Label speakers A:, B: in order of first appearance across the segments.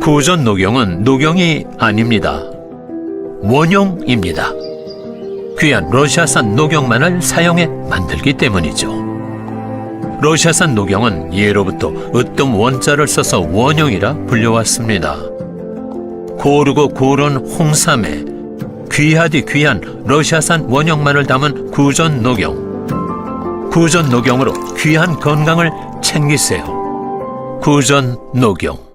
A: 구전 녹용은 녹용이 아닙니다. 원용입니다. 귀한 러시아산 녹용만을 사용해 만들기 때문이죠. 러시아산 녹용은 예로부터 으뜸 원자를 써서 원용이라 불려왔습니다. 고르고 고른 홍삼에 귀하디 귀한 러시아산 원용만을 담은 구전 녹용. 구전 녹용으로 귀한 건강을 챙기세요. 구전 녹용.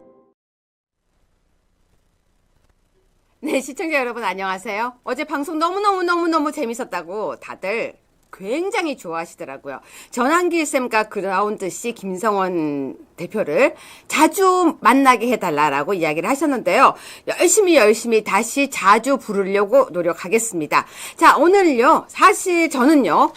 B: 네, 시청자 여러분 안녕하세요. 어제 방송 너무너무 재밌었다고 다들 굉장히 좋아하시더라고요. 전환길쌤과 그라운드씨 김성원 대표를 자주 만나게 해달라고 이야기를 하셨는데요. 열심히 다시 자주 부르려고 노력하겠습니다. 자, 오늘요. 사실 저는요.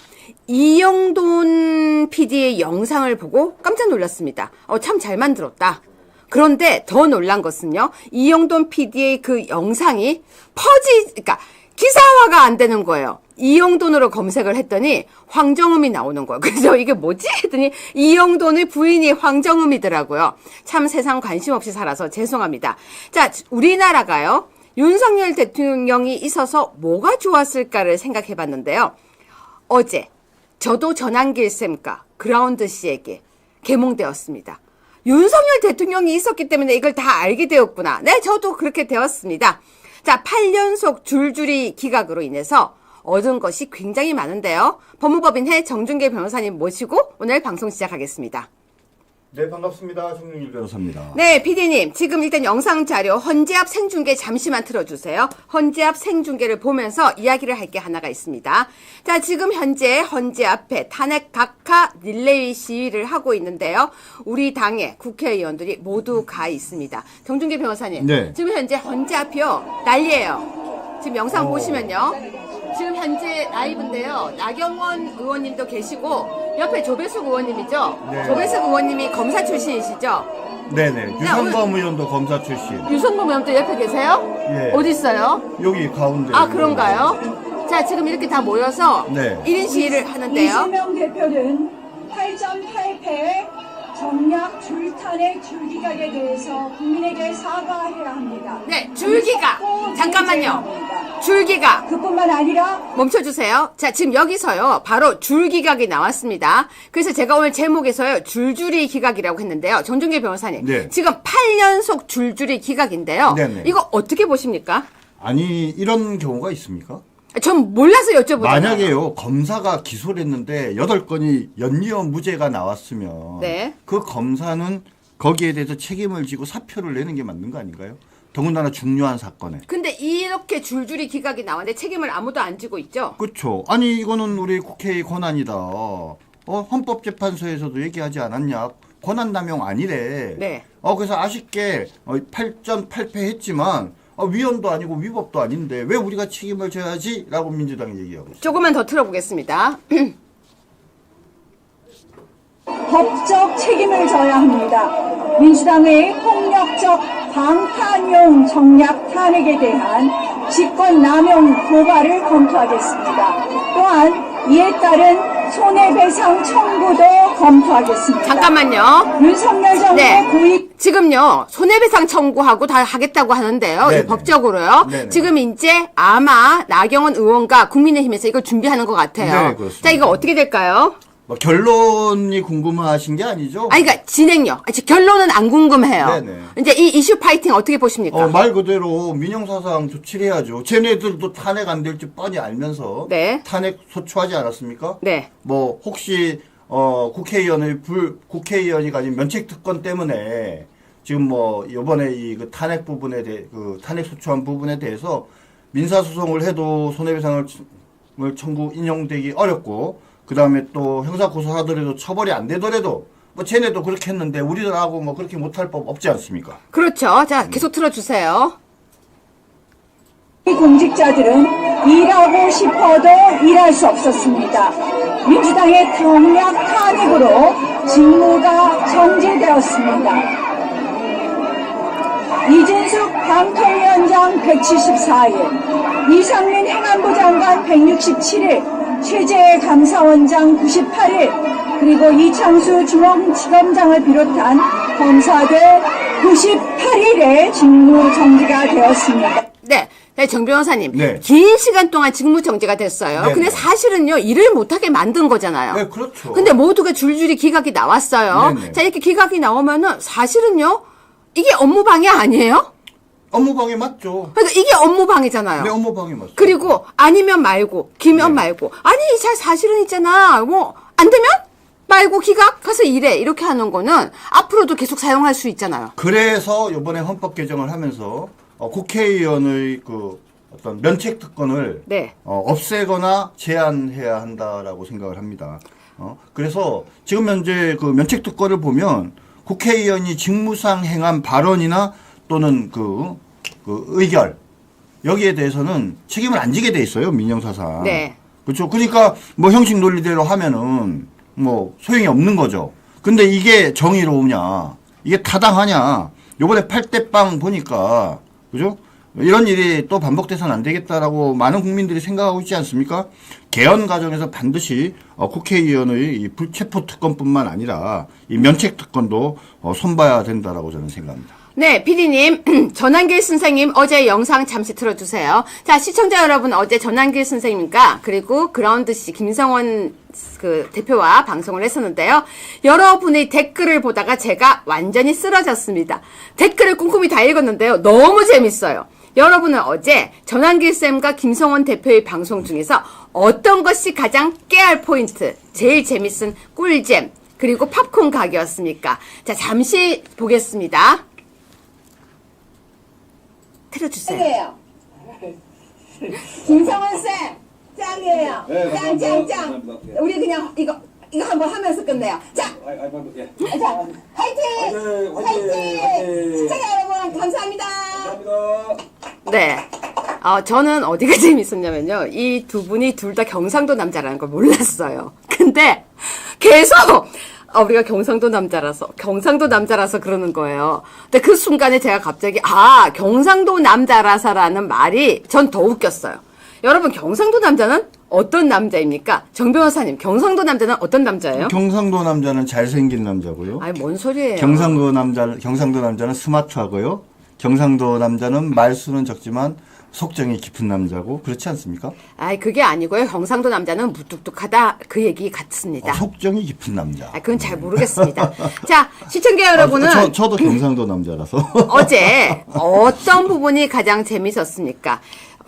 B: 이영돈 PD의 영상을 보고 깜짝 놀랐습니다. 참 잘 만들었다. 그런데 더 놀란 것은요. 이영돈 PD의 그 영상이 그러니까 기사화가 안 되는 거예요. 이영돈으로 검색을 했더니 황정음이 나오는 거예요. 그래서 이게 뭐지? 했더니 이영돈의 부인이 황정음이더라고요. 참 세상 관심 없이 살아서 죄송합니다. 자, 우리나라가요. 윤석열 대통령이 있어서 뭐가 좋았을까를 생각해 봤는데요. 어제 저도 전환길쌤과 그라운드 씨에게 개몽되었습니다. 윤석열 대통령이 있었기 때문에 이걸 다 알게 되었구나. 네, 저도 그렇게 되었습니다. 자, 8연속 줄줄이 기각으로 인해서 얻은 것이 굉장히 많은데요. 법무법인회 정준계 변호사님 모시고 오늘 방송 시작하겠습니다.
C: 네, 반갑습니다. 정준길 변호사입니다.
B: 네, PD님. 지금 일단 영상 자료 헌재앞 생중계 잠시만 틀어주세요. 헌재앞 생중계를 보면서 이야기를 할 게 하나가 있습니다. 자, 지금 현재 헌재 앞에 탄핵 각하 릴레이 시위를 하고 있는데요. 우리 당의 국회의원들이 모두 가 있습니다. 정준계 변호사님.
C: 네.
B: 지금 현재 헌재 앞이요. 난리예요. 지금 영상 보시면요. 지금 현재 라이브인데요. 나경원 의원님도 계시고 옆에 조배숙 의원님이죠.
C: 네.
B: 조배숙 의원님이 검사 출신이시죠.
C: 네네. 유성범 의원도 검사 출신.
B: 유성범 의원도 옆에 계세요?
C: 예.
B: 어디 있어요?
C: 여기 가운데.
B: 아, 그런가요? 자, 지금 이렇게 다 모여서
C: 네.
B: 1인 시위를 하는데요.
D: 이재명 대표는 8.8패 정략 줄탄핵 줄기각에 대해서 국민에게 사과해야 합니다.
B: 네, 줄기각. 잠깐만요. 줄기각.
D: 그뿐만 아니라
B: 멈춰주세요. 자, 지금 여기서요. 바로 줄기각이 나왔습니다. 그래서 제가 오늘 제목에서요. 줄줄이 기각이라고 했는데요. 정준계 변호사님.
C: 네.
B: 지금 8연속 줄줄이 기각인데요.
C: 네네.
B: 이거 어떻게 보십니까?
C: 아니, 이런 경우가 있습니까?
B: 전 몰라서 여쭤보잖아요.
C: 만약에요, 검사가 기소를 했는데 8건이 연이어 무죄가 나왔으면.
B: 네.
C: 그 검사는 거기에 대해서 책임을 지고 사표를 내는 게 맞는 거 아닌가요? 더군다나 중요한 사건에.
B: 근데 이렇게 줄줄이 기각이 나왔는데 책임을 아무도 안 지고 있죠?
C: 그렇죠. 아니, 이거는 우리 국회의 권한이다. 헌법재판소에서도 얘기하지 않았냐? 권한남용 아니래.
B: 네.
C: 그래서 아쉽게 8.8패 했지만 위헌도 아니고 위법도 아닌데 왜 우리가 책임을 져야지? 라고 민주당이 얘기하고 있어요.
B: 조금만 더 틀어보겠습니다.
D: 법적 책임을 져야 합니다. 민주당의 폭력적 방탄용 정략 탄핵에 대한 직권남용 고발을 검토하겠습니다. 또한 이에 따른 손해배상 청구도 검토하겠습니다.
B: 잠깐만요.
D: 윤석열 정부의
B: 네.
D: 고위
B: 지금요, 손해배상 청구하고 다 하겠다고 하는데요.
C: 네네.
B: 법적으로요.
C: 네네.
B: 지금 이제 아마 나경원 의원과 국민의힘에서 이걸 준비하는 것 같아요.
C: 네, 그렇습니다.
B: 자, 이거 어떻게 될까요?
C: 결론이 궁금하신 게 아니죠?
B: 아니, 그러니까 진행요. 결론은 안 궁금해요.
C: 네네.
B: 이제 이 이슈 파이팅 어떻게 보십니까?
C: 말 그대로 민형사상 조치를 해야죠. 쟤네들도 탄핵 안 될지 뻔히 알면서
B: 네.
C: 탄핵 소추하지 않았습니까?
B: 네.
C: 뭐 혹시 국회의원이 가진 면책 특권 때문에 지금 뭐 이번에 그 탄핵 부분에 대해 그 탄핵 소추한 부분에 대해서 민사 소송을 해도 손해배상을 청구 인용되기 어렵고 그 다음에 또 형사 고소하더라도 처벌이 안 되더라도 뭐 쟤네도 그렇게 했는데 우리들하고 뭐 그렇게 못할 법 없지 않습니까?
B: 그렇죠. 자, 계속 틀어주세요.
D: 공직자들은 일하고 싶어도 일할 수 없었습니다. 민주당의 정략 탄핵으로 직무가 정지되었습니다. 이준숙 방통위원장 174일, 이상민 행안부 장관 167일, 최재해 감사원장 98일, 그리고 이창수 중앙지검장을 비롯한 검사들 98일에 직무 정지가 되었습니다.
B: 네. 네, 정 변호사님.
C: 네.
B: 긴 시간 동안 직무 정지가 됐어요.
C: 네,
B: 근데
C: 네.
B: 사실은요, 일을 못하게 만든 거잖아요.
C: 네, 그렇죠.
B: 근데 모두가 줄줄이 기각이 나왔어요.
C: 네, 네.
B: 자, 이렇게 기각이 나오면은 사실은요, 이게 업무방해 아니에요?
C: 업무방해 맞죠.
B: 그러니까 이게 업무방해잖아요.
C: 네, 업무방해 맞죠.
B: 그리고 아니면 말고, 기면
C: 네.
B: 말고. 아니, 잘 사실은 있잖아. 뭐, 안 되면 말고 기각 가서 일해. 이렇게 하는 거는 앞으로도 계속 사용할 수 있잖아요.
C: 그래서 이번에 헌법 개정을 하면서 국회의원의 그 어떤 면책 특권을
B: 네.
C: 없애거나 제한해야 한다라고 생각을 합니다. 그래서 지금 현재 그 면책 특권을 보면 국회의원이 직무상 행한 발언이나 또는 그 의결 여기에 대해서는 책임을 안 지게 돼 있어요, 민영사상.
B: 네.
C: 그렇죠. 그러니까 뭐 형식 논리대로 하면은 뭐 소용이 없는 거죠. 근데 이게 정의로우냐, 이게 타당하냐. 요번에 8대빵 보니까 그죠? 이런 일이 또 반복돼서는 안 되겠다라고 많은 국민들이 생각하고 있지 않습니까? 개헌 과정에서 반드시 국회의원의 이 불체포 특권뿐만 아니라 이 면책 특권도 손봐야 된다라고 저는 생각합니다.
B: 네, PD님, 전한길 선생님 어제 영상 잠시 틀어주세요. 자, 시청자 여러분, 어제 전한길 선생님과 그리고 그라운드씨 김성원 그 대표와 방송을 했었는데요. 여러분의 댓글을 보다가 제가 완전히 쓰러졌습니다. 댓글을 꼼꼼히 다 읽었는데요. 너무 재밌어요. 여러분은 어제 전한길쌤과 김성원 대표의 방송 중에서 어떤 것이 가장 깨알 포인트, 제일 재밌은 꿀잼, 그리고 팝콘 각이었습니까? 자, 잠시 보겠습니다. 틀어주세요.
D: 김성원 쌤, 짱이에요.
E: 네,
D: 짱.
E: 감사합니다.
D: 우리 그냥 이거 한번 하면서 끝내요. 자, 자, 화이팅! 화이팅! 시청자 여러분, 감사합니다.
B: 네. 저는 어디가 재밌었냐면요. 이 두 분이 둘 다 경상도 남자라는 걸 몰랐어요. 근데 계속 우리가 경상도 남자라서 그러는 거예요. 근데 그 순간에 제가 갑자기 경상도 남자라서라는 말이 전 더 웃겼어요. 여러분, 경상도 남자는 어떤 남자입니까? 정 변호사님, 경상도 남자는 어떤 남자예요?
C: 경상도 남자는 잘생긴 남자고요.
B: 아니, 뭔 소리예요?
C: 경상도 남자는 스마트하고요. 경상도 남자는 말수는 적지만 속정이 깊은 남자고 그렇지 않습니까?
B: 그게 아니고요. 경상도 남자는 무뚝뚝하다. 그 얘기 같습니다.
C: 속정이 깊은 남자.
B: 그건 잘 모르겠습니다. 자, 시청자 여러분은
C: 저도 경상도 남자라서.
B: 어제 어떤 부분이 가장 재밌었습니까?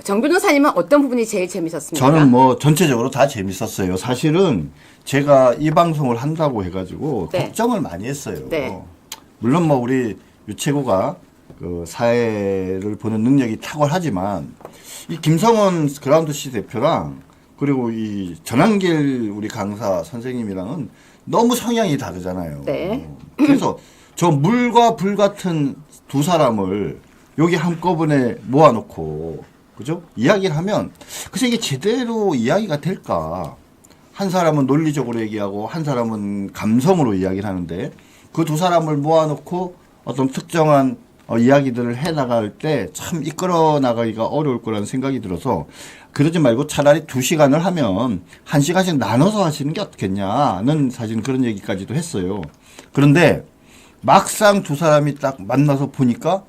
B: 정 변호사님은 어떤 부분이 제일 재밌었습니까?
C: 저는 뭐 전체적으로 다 재밌었어요. 사실은 제가 이 방송을 한다고 해가지고
B: 네.
C: 걱정을 많이 했어요.
B: 네.
C: 물론 뭐 우리 유채고가 그 사회를 보는 능력이 탁월하지만 이 김성원 그라운드 씨 대표랑 그리고 이 전한길 우리 강사 선생님이랑은 너무 성향이 다르잖아요.
B: 네.
C: 그래서 저 물과 불 같은 두 사람을 여기 한꺼번에 모아놓고 그죠? 이야기를 하면 글쎄 이게 제대로 이야기가 될까? 한 사람은 논리적으로 얘기하고 한 사람은 감성으로 이야기를 하는데 그 두 사람을 모아놓고 어떤 특정한 이야기들을 해나갈 때 참 이끌어 나가기가 어려울 거라는 생각이 들어서 그러지 말고 차라리 2시간을 하면 1시간씩 나눠서 하시는 게 어떻겠냐는 사실 그런 얘기까지도 했어요. 그런데 막상 두 사람이 딱 만나서 보니까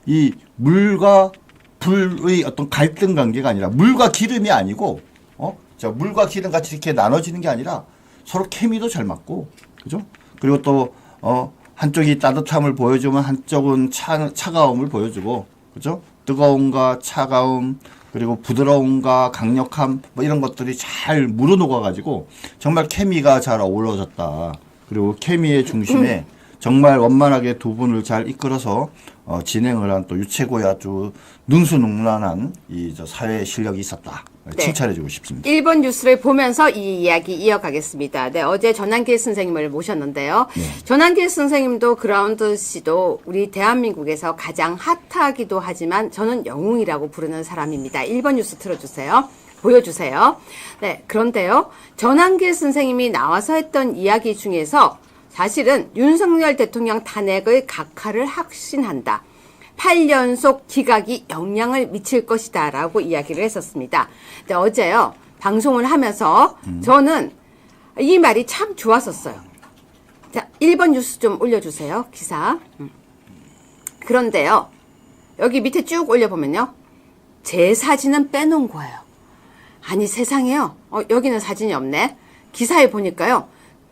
C: 이 물과 불의 어떤 갈등 관계가 아니라 물과 기름이 아니고 물과 기름 같이 이렇게 나눠지는 게 아니라 서로 케미도 잘 맞고 그죠? 그리고 또 한쪽이 따뜻함을 보여주면 한쪽은 차가움을 보여주고 그죠? 뜨거움과 차가움 그리고 부드러움과 강력함 뭐 이런 것들이 잘 물어녹아 가지고 정말 케미가 잘 어우러졌다. 그리고 케미의 중심에 정말 원만하게 두 분을 잘 이끌어서 진행을 한 또 유채고의 아주 능수능란한 이 사회 실력이 있었다.
B: 네.
C: 칭찬해주고 싶습니다.
B: 1번 뉴스를 보면서 이 이야기 이어가겠습니다. 네, 어제 전한길 선생님을 모셨는데요.
C: 네.
B: 전한길 선생님도 그라운드 씨도 우리 대한민국에서 가장 핫하기도 하지만 저는 영웅이라고 부르는 사람입니다. 1번 뉴스 틀어주세요. 보여주세요. 네, 그런데요. 전한길 선생님이 나와서 했던 이야기 중에서 사실은 윤석열 대통령 탄핵의 각하를 확신한다. 8연속 기각이 영향을 미칠 것이다 라고 이야기를 했었습니다. 근데 어제요 방송을 하면서 저는 이 말이 참 좋았었어요. 자, 1번 뉴스 좀 올려주세요. 기사. 그런데요, 여기 밑에 쭉 올려보면요, 제 사진은 빼놓은 거예요. 아니 세상에요. 여기는 사진이 없네. 기사에 보니까요,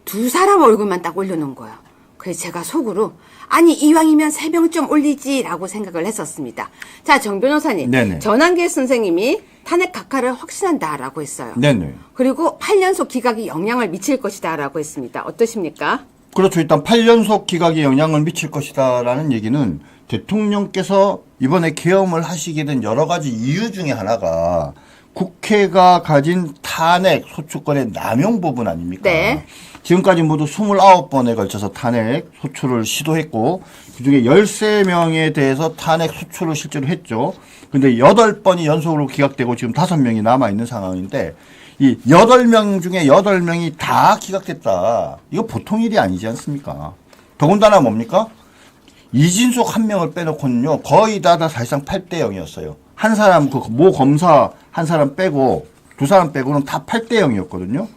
B: 두 사람 얼굴만 딱 올려놓은 거예요. 그래서 제가 속으로 아니 이왕이면 3명 좀 올리지라고 생각을 했었습니다. 자, 정 변호사님,
C: 네네.
B: 전한길 선생님이 탄핵 각하를 확신한다라고 했어요.
C: 네네.
B: 그리고 8연속 기각이 영향을 미칠 것이다라고 했습니다. 어떠십니까?
C: 그렇죠. 일단 8연속 기각에 영향을 미칠 것이다라는 얘기는 대통령께서 이번에 계엄을 하시게 된 여러 가지 이유 중에 하나가 국회가 가진 탄핵 소추권의 남용 부분 아닙니까?
B: 네.
C: 지금까지 모두 29번에 걸쳐서 탄핵 소추를 시도했고 그중에 13명에 대해서 탄핵 소추를 실제로 했죠. 근데 8번이 연속으로 기각되고 지금 5명이 남아있는 상황인데 이 8명 중에 8명이 다 기각됐다. 이거 보통 일이 아니지 않습니까? 더군다나 뭡니까? 이진숙 한 명을 빼놓고는요, 거의 다 사실상 8대 0이었어요. 한 사람, 모 검사 한 사람 빼고, 두 사람 빼고는 다 8대 0이었거든요.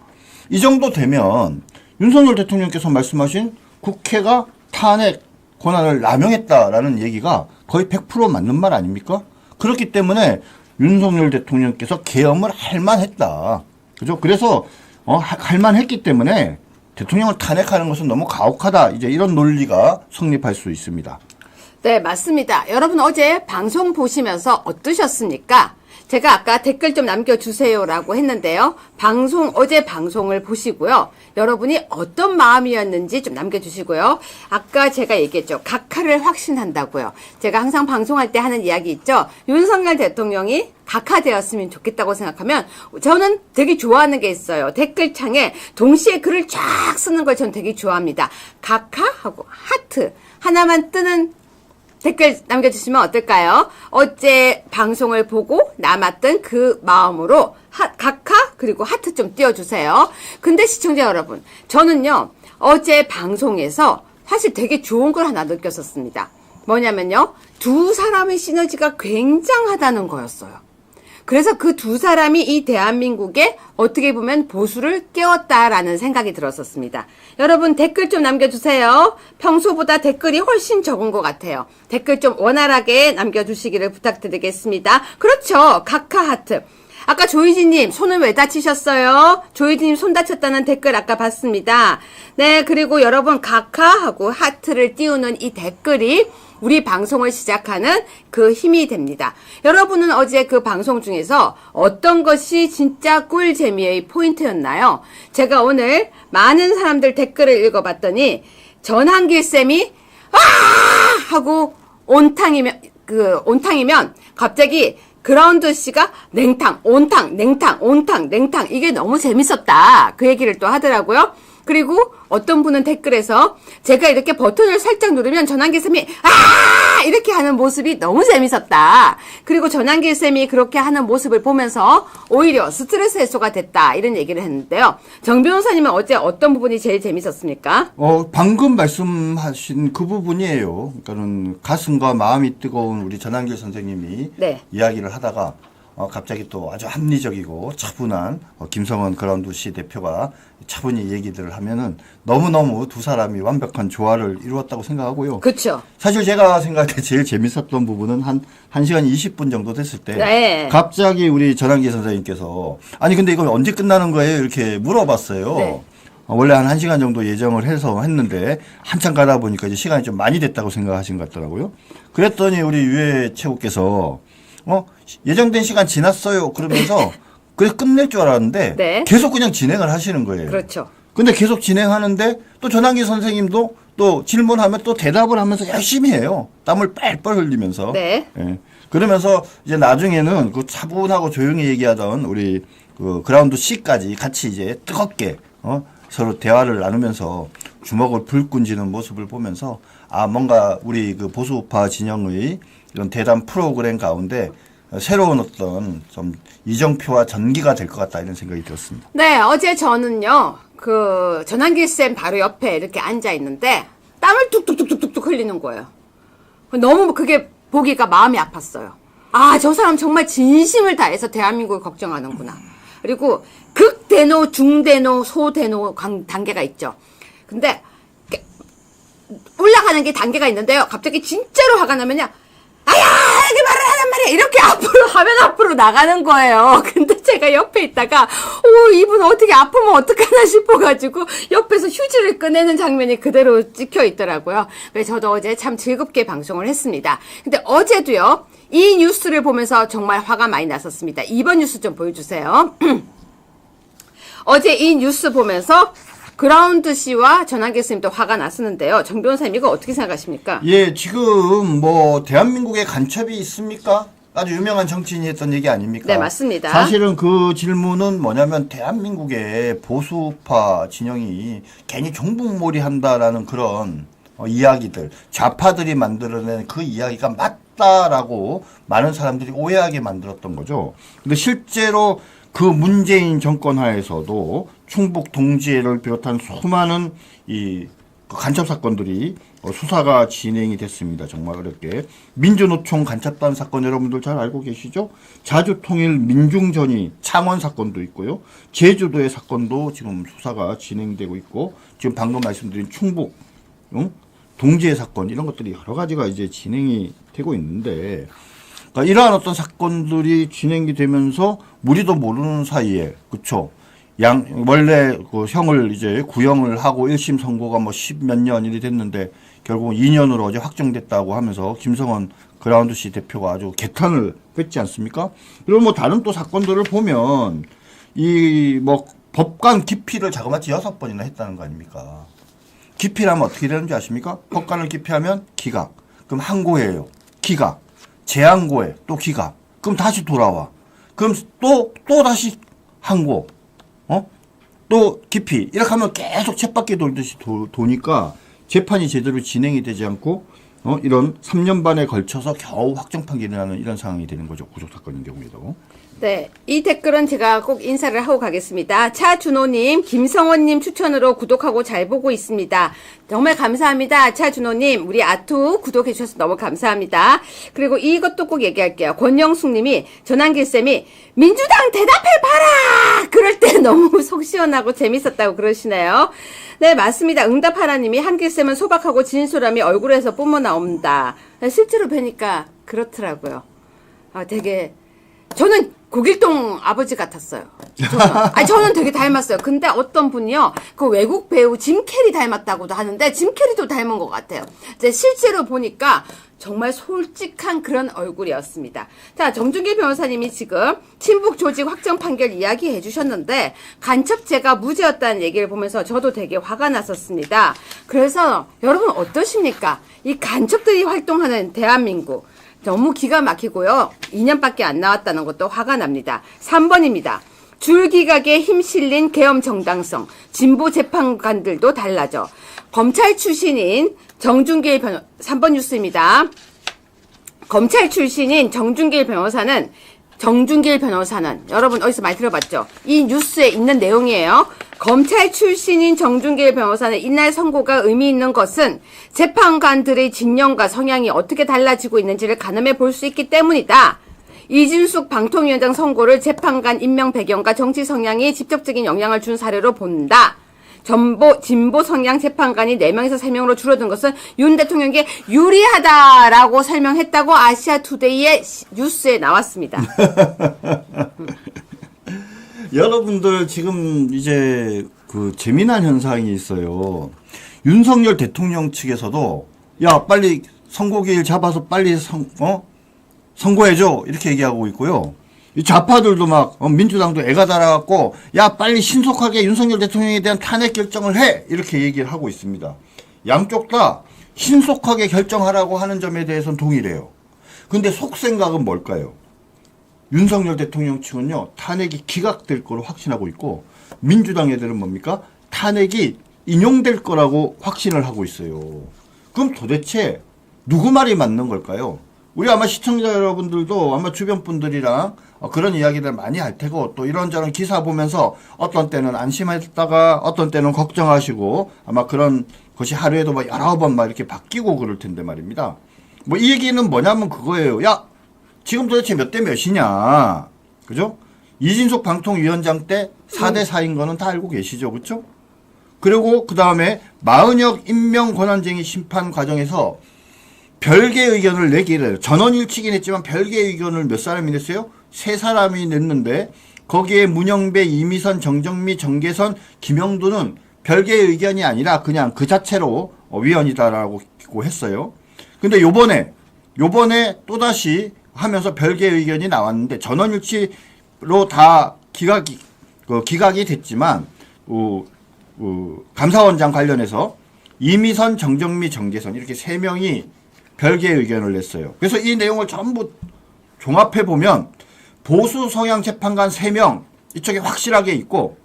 C: 이 정도 되면, 윤석열 대통령께서 말씀하신 국회가 탄핵 권한을 남용했다라는 얘기가 거의 100% 맞는 말 아닙니까? 그렇기 때문에 윤석열 대통령께서 계엄을 할 만했다. 그죠? 그래서, 할 만했기 때문에 대통령을 탄핵하는 것은 너무 가혹하다. 이제 이런 논리가 성립할 수 있습니다.
B: 네, 맞습니다. 여러분 어제 방송 보시면서 어떠셨습니까? 제가 아까 댓글 좀 남겨주세요라고 했는데요. 어제 방송을 보시고요. 여러분이 어떤 마음이었는지 좀 남겨주시고요. 아까 제가 얘기했죠. 각하를 확신한다고요. 제가 항상 방송할 때 하는 이야기 있죠. 윤석열 대통령이 각하되었으면 좋겠다고 생각하면 저는 되게 좋아하는 게 있어요. 댓글창에 동시에 글을 쫙 쓰는 걸 저는 되게 좋아합니다. 각하하고 하트 하나만 뜨는 댓글 남겨주시면 어떨까요? 어제 방송을 보고 남았던 그 마음으로 각하 그리고 하트 좀 띄워주세요. 근데 시청자 여러분, 저는요 어제 방송에서 사실 되게 좋은 걸 하나 느꼈었습니다. 뭐냐면요, 두 사람의 시너지가 굉장하다는 거였어요. 그래서 그 두 사람이 이 대한민국에 어떻게 보면 보수를 깨웠다라는 생각이 들었었습니다. 여러분 댓글 좀 남겨주세요. 평소보다 댓글이 훨씬 적은 것 같아요. 댓글 좀 원활하게 남겨주시기를 부탁드리겠습니다. 그렇죠. 각하 하트. 아까 조희진님 손을 왜 다치셨어요? 조희진님 손 다쳤다는 댓글 아까 봤습니다. 네, 그리고 여러분 각하하고 하트를 띄우는 이 댓글이 우리 방송을 시작하는 그 힘이 됩니다. 여러분은 어제 그 방송 중에서 어떤 것이 진짜 꿀재미의 포인트였나요? 제가 오늘 많은 사람들 댓글을 읽어봤더니 전한길 쌤이 아! 하고 온탕이면 갑자기 그라운드 씨가 냉탕, 온탕, 냉탕, 온탕, 냉탕 이게 너무 재밌었다. 그 얘기를 또 하더라고요. 그리고 어떤 분은 댓글에서 제가 이렇게 버튼을 살짝 누르면 전한길 쌤이 아 이렇게 하는 모습이 너무 재밌었다. 그리고 전한길 쌤이 그렇게 하는 모습을 보면서 오히려 스트레스 해소가 됐다. 이런 얘기를 했는데요. 정 변호사님은 어제 어떤 부분이 제일 재밌었습니까?
C: 방금 말씀하신 그 부분이에요. 그러니까는 가슴과 마음이 뜨거운 우리 전한길 선생님이
B: 네.
C: 이야기를 하다가 갑자기 또 아주 합리적이고 차분한 김성원 그라운드 씨 대표가 차분히 얘기들을 하면은 너무너무 두 사람이 완벽한 조화를 이루었다고 생각하고요.
B: 그렇죠.
C: 사실 제가 생각할 때 제일 재밌었던 부분은 한 1시간 20분 정도 됐을 때
B: 네.
C: 갑자기 우리 전한기 선생님께서 아니 근데 이거 언제 끝나는 거예요? 이렇게 물어봤어요.
B: 네.
C: 원래 한 1시간 정도 예정을 해서 했는데 한참 가다 보니까 이제 시간이 좀 많이 됐다고 생각하신 것 같더라고요. 그랬더니 우리 유해 최고께서 예정된 시간 지났어요. 그러면서 그래서 끝낼 줄 알았는데
B: 네.
C: 계속 그냥 진행을 하시는 거예요.
B: 그렇죠.
C: 근데 계속 진행하는데 또 전한기 선생님도 또 질문하면 또 대답을 하면서 열심히 해요. 땀을 뻘뻘 흘리면서.
B: 네.
C: 예. 그러면서 이제 나중에는 그 차분하고 조용히 얘기하던 우리 그 그라운드 C까지 같이 이제 뜨겁게 서로 대화를 나누면서 주먹을 불끈 쥐는 모습을 보면서 뭔가 우리 그 보수우파 진영의 이런 대담 프로그램 가운데 새로운 어떤 좀 이정표와 전기가 될 것 같다 이런 생각이 들었습니다.
B: 네, 어제 저는요, 그 전한길 쌤 바로 옆에 이렇게 앉아 있는데 땀을 뚝뚝뚝뚝뚝 흘리는 거예요. 너무 그게 보기가 마음이 아팠어요. 저 사람 정말 진심을 다해서 대한민국을 걱정하는구나. 그리고 극대노, 중대노, 소대노 단계가 있죠. 근데 올라가는 게 단계가 있는데요. 갑자기 진짜로 화가 나면요. 아야! 이렇게 말을 하란 말이야! 이렇게 앞으로, 화면 앞으로 나가는 거예요. 근데 제가 옆에 있다가, 이분 어떻게 아프면 어떡하나 싶어가지고, 옆에서 휴지를 꺼내는 장면이 그대로 찍혀 있더라고요. 그래서 저도 어제 참 즐겁게 방송을 했습니다. 근데 어제도요, 이 뉴스를 보면서 정말 화가 많이 났었습니다. 이번 뉴스 좀 보여주세요. 어제 이 뉴스 보면서, 그라운드 씨와 전환기 스님도 화가 났었는데요. 정 변호사님 이거 어떻게 생각하십니까?
C: 예, 지금 뭐 대한민국에 간첩이 있습니까? 아주 유명한 정치인이 했던 얘기 아닙니까?
B: 네, 맞습니다.
C: 사실은 그 질문은 뭐냐면 대한민국의 보수파 진영이 괜히 종북몰이 한다라는 그런 이야기들, 좌파들이 만들어낸 그 이야기가 맞다라고 많은 사람들이 오해하게 만들었던 거죠. 근데 실제로 그 문재인 정권 하에서도 충북 동지를 비롯한 수많은 이 간첩 사건들이 수사가 진행이 됐습니다. 정말 어렵게. 민주노총 간첩단 사건 여러분들 잘 알고 계시죠? 자주통일 민중전이 창원 사건도 있고요. 제주도의 사건도 지금 수사가 진행되고 있고, 지금 방금 말씀드린 충북 동지의 사건 이런 것들이 여러 가지가 이제 진행이 되고 있는데, 그러니까 이러한 어떤 사건들이 진행이 되면서 우리도 모르는 사이에, 그쵸? 원래 그 형을 이제 구형을 하고 1심 선고가 뭐 10몇 년이 됐는데 결국 2년으로 어제 확정됐다고 하면서 김성원 그라운드 씨 대표가 아주 개탄을 뺐지 않습니까? 그리고 뭐 다른 또 사건들을 보면 이 뭐 법관 기피를 자그마치 6번이나 했다는 거 아닙니까? 기피를 하면 어떻게 되는지 아십니까? 법관을 기피하면 기각. 그럼 항고해요. 기각. 재항고해. 또 기각. 그럼 다시 돌아와. 그럼 또 다시 항고. 또 기피. 이렇게 하면 계속 쳇바퀴 돌듯이 도니까 재판이 제대로 진행이 되지 않고, 이런 3년 반에 걸쳐서 겨우 확정 판결이 나는 이런 상황이 되는 거죠. 구속사건인 경우에도.
B: 네, 이 댓글은 제가 꼭 인사를 하고 가겠습니다. 차준호님, 김성원님 추천으로 구독하고 잘 보고 있습니다. 정말 감사합니다. 차준호님, 우리 아투 구독해 주셔서 너무 감사합니다. 그리고 이것도 꼭 얘기할게요. 권영숙님이, 전환길쌤이 민주당 대답해봐라! 그럴 때 너무 속 시원하고 재밌었다고 그러시네요. 네, 맞습니다. 응답하라님이 한길쌤은 소박하고 진솔함이 얼굴에서 뿜어나온다. 실제로 뵈니까 그렇더라고요. 되게 저는 고길동 아버지 같았어요. 저는 되게 닮았어요. 근데 어떤 분이요, 그 외국 배우 짐 캐리 닮았다고도 하는데, 짐 캐리도 닮은 것 같아요. 이제 실제로 보니까 정말 솔직한 그런 얼굴이었습니다. 자, 정준길 변호사님이 지금 친북 조직 확정 판결 이야기해 주셨는데, 간첩죄가 무죄였다는 얘기를 보면서 저도 되게 화가 났었습니다. 그래서 여러분 어떠십니까? 이 간첩들이 활동하는 대한민국. 너무 기가 막히고요. 2년밖에 안 나왔다는 것도 화가 납니다. 3번입니다. 줄기각에 힘 실린 계엄 정당성. 진보 재판관들도 달라져. 검찰 출신인 정준길 3번 뉴스입니다. 검찰 출신인 정준길 변호사는 여러분 어디서 많이 들어봤죠? 이 뉴스에 있는 내용이에요. 검찰 출신인 정준길 변호사는 이날 선고가 의미 있는 것은 재판관들의 진영과 성향이 어떻게 달라지고 있는지를 가늠해 볼 수 있기 때문이다. 이진숙 방통위원장 선고를 재판관 임명 배경과 정치 성향이 직접적인 영향을 준 사례로 본다. 진보 성향 재판관이 4명에서 3명으로 줄어든 것은 윤 대통령에게 유리하다라고 설명했다고 아시아투데이의 뉴스에 나왔습니다.
C: 여러분들 지금 이제 그 재미난 현상이 있어요. 윤석열 대통령 측에서도 야 빨리 선고기일 잡아서 빨리 선고해줘 이렇게 얘기하고 있고요. 이 좌파들도 막 민주당도 애가 달아갖고 야 빨리 신속하게 윤석열 대통령에 대한 탄핵 결정을 해 이렇게 얘기를 하고 있습니다. 양쪽 다 신속하게 결정하라고 하는 점에 대해서는 동일해요. 근데 속생각은 뭘까요? 윤석열 대통령 측은요 탄핵이 기각될 거로 확신하고 있고, 민주당 애들은 뭡니까? 탄핵이 인용될 거라고 확신을 하고 있어요. 그럼 도대체 누구 말이 맞는 걸까요? 우리 아마 시청자 여러분들도 아마 주변 분들이랑 그런 이야기들 많이 할 테고, 또 이런저런 기사 보면서 어떤 때는 안심했다가 어떤 때는 걱정하시고, 아마 그런 것이 하루에도 뭐 여러 번 막 이렇게 바뀌고 그럴 텐데 말입니다. 뭐 이 얘기는 뭐냐면 그거예요. 야 지금 도대체 몇 대 몇이냐, 그죠? 이진숙 방통위원장 때 4대 4인 거는 다 알고 계시죠, 그렇죠? 그리고 그 다음에 마은혁 임명 권한쟁의 심판 과정에서 별개의 의견을 내기를 해요. 전원일치긴 했지만 별개의 의견을 몇 사람이 냈어요? 3사람이 냈는데 거기에 문영배, 이미선, 정정미, 정계선, 김영두는 별개의 의견이 아니라 그냥 그 자체로 위헌이다라고 했어요. 근데 요번에 또다시 하면서 별개의 의견이 나왔는데 전원일치로 다 기각이 됐지만 감사원장 관련해서 이미선, 정정미, 정계선 이렇게 3명이 별개의 의견을 냈어요. 그래서 이 내용을 전부 종합해 보면 보수 성향 재판관 3명 이쪽에 확실하게 있고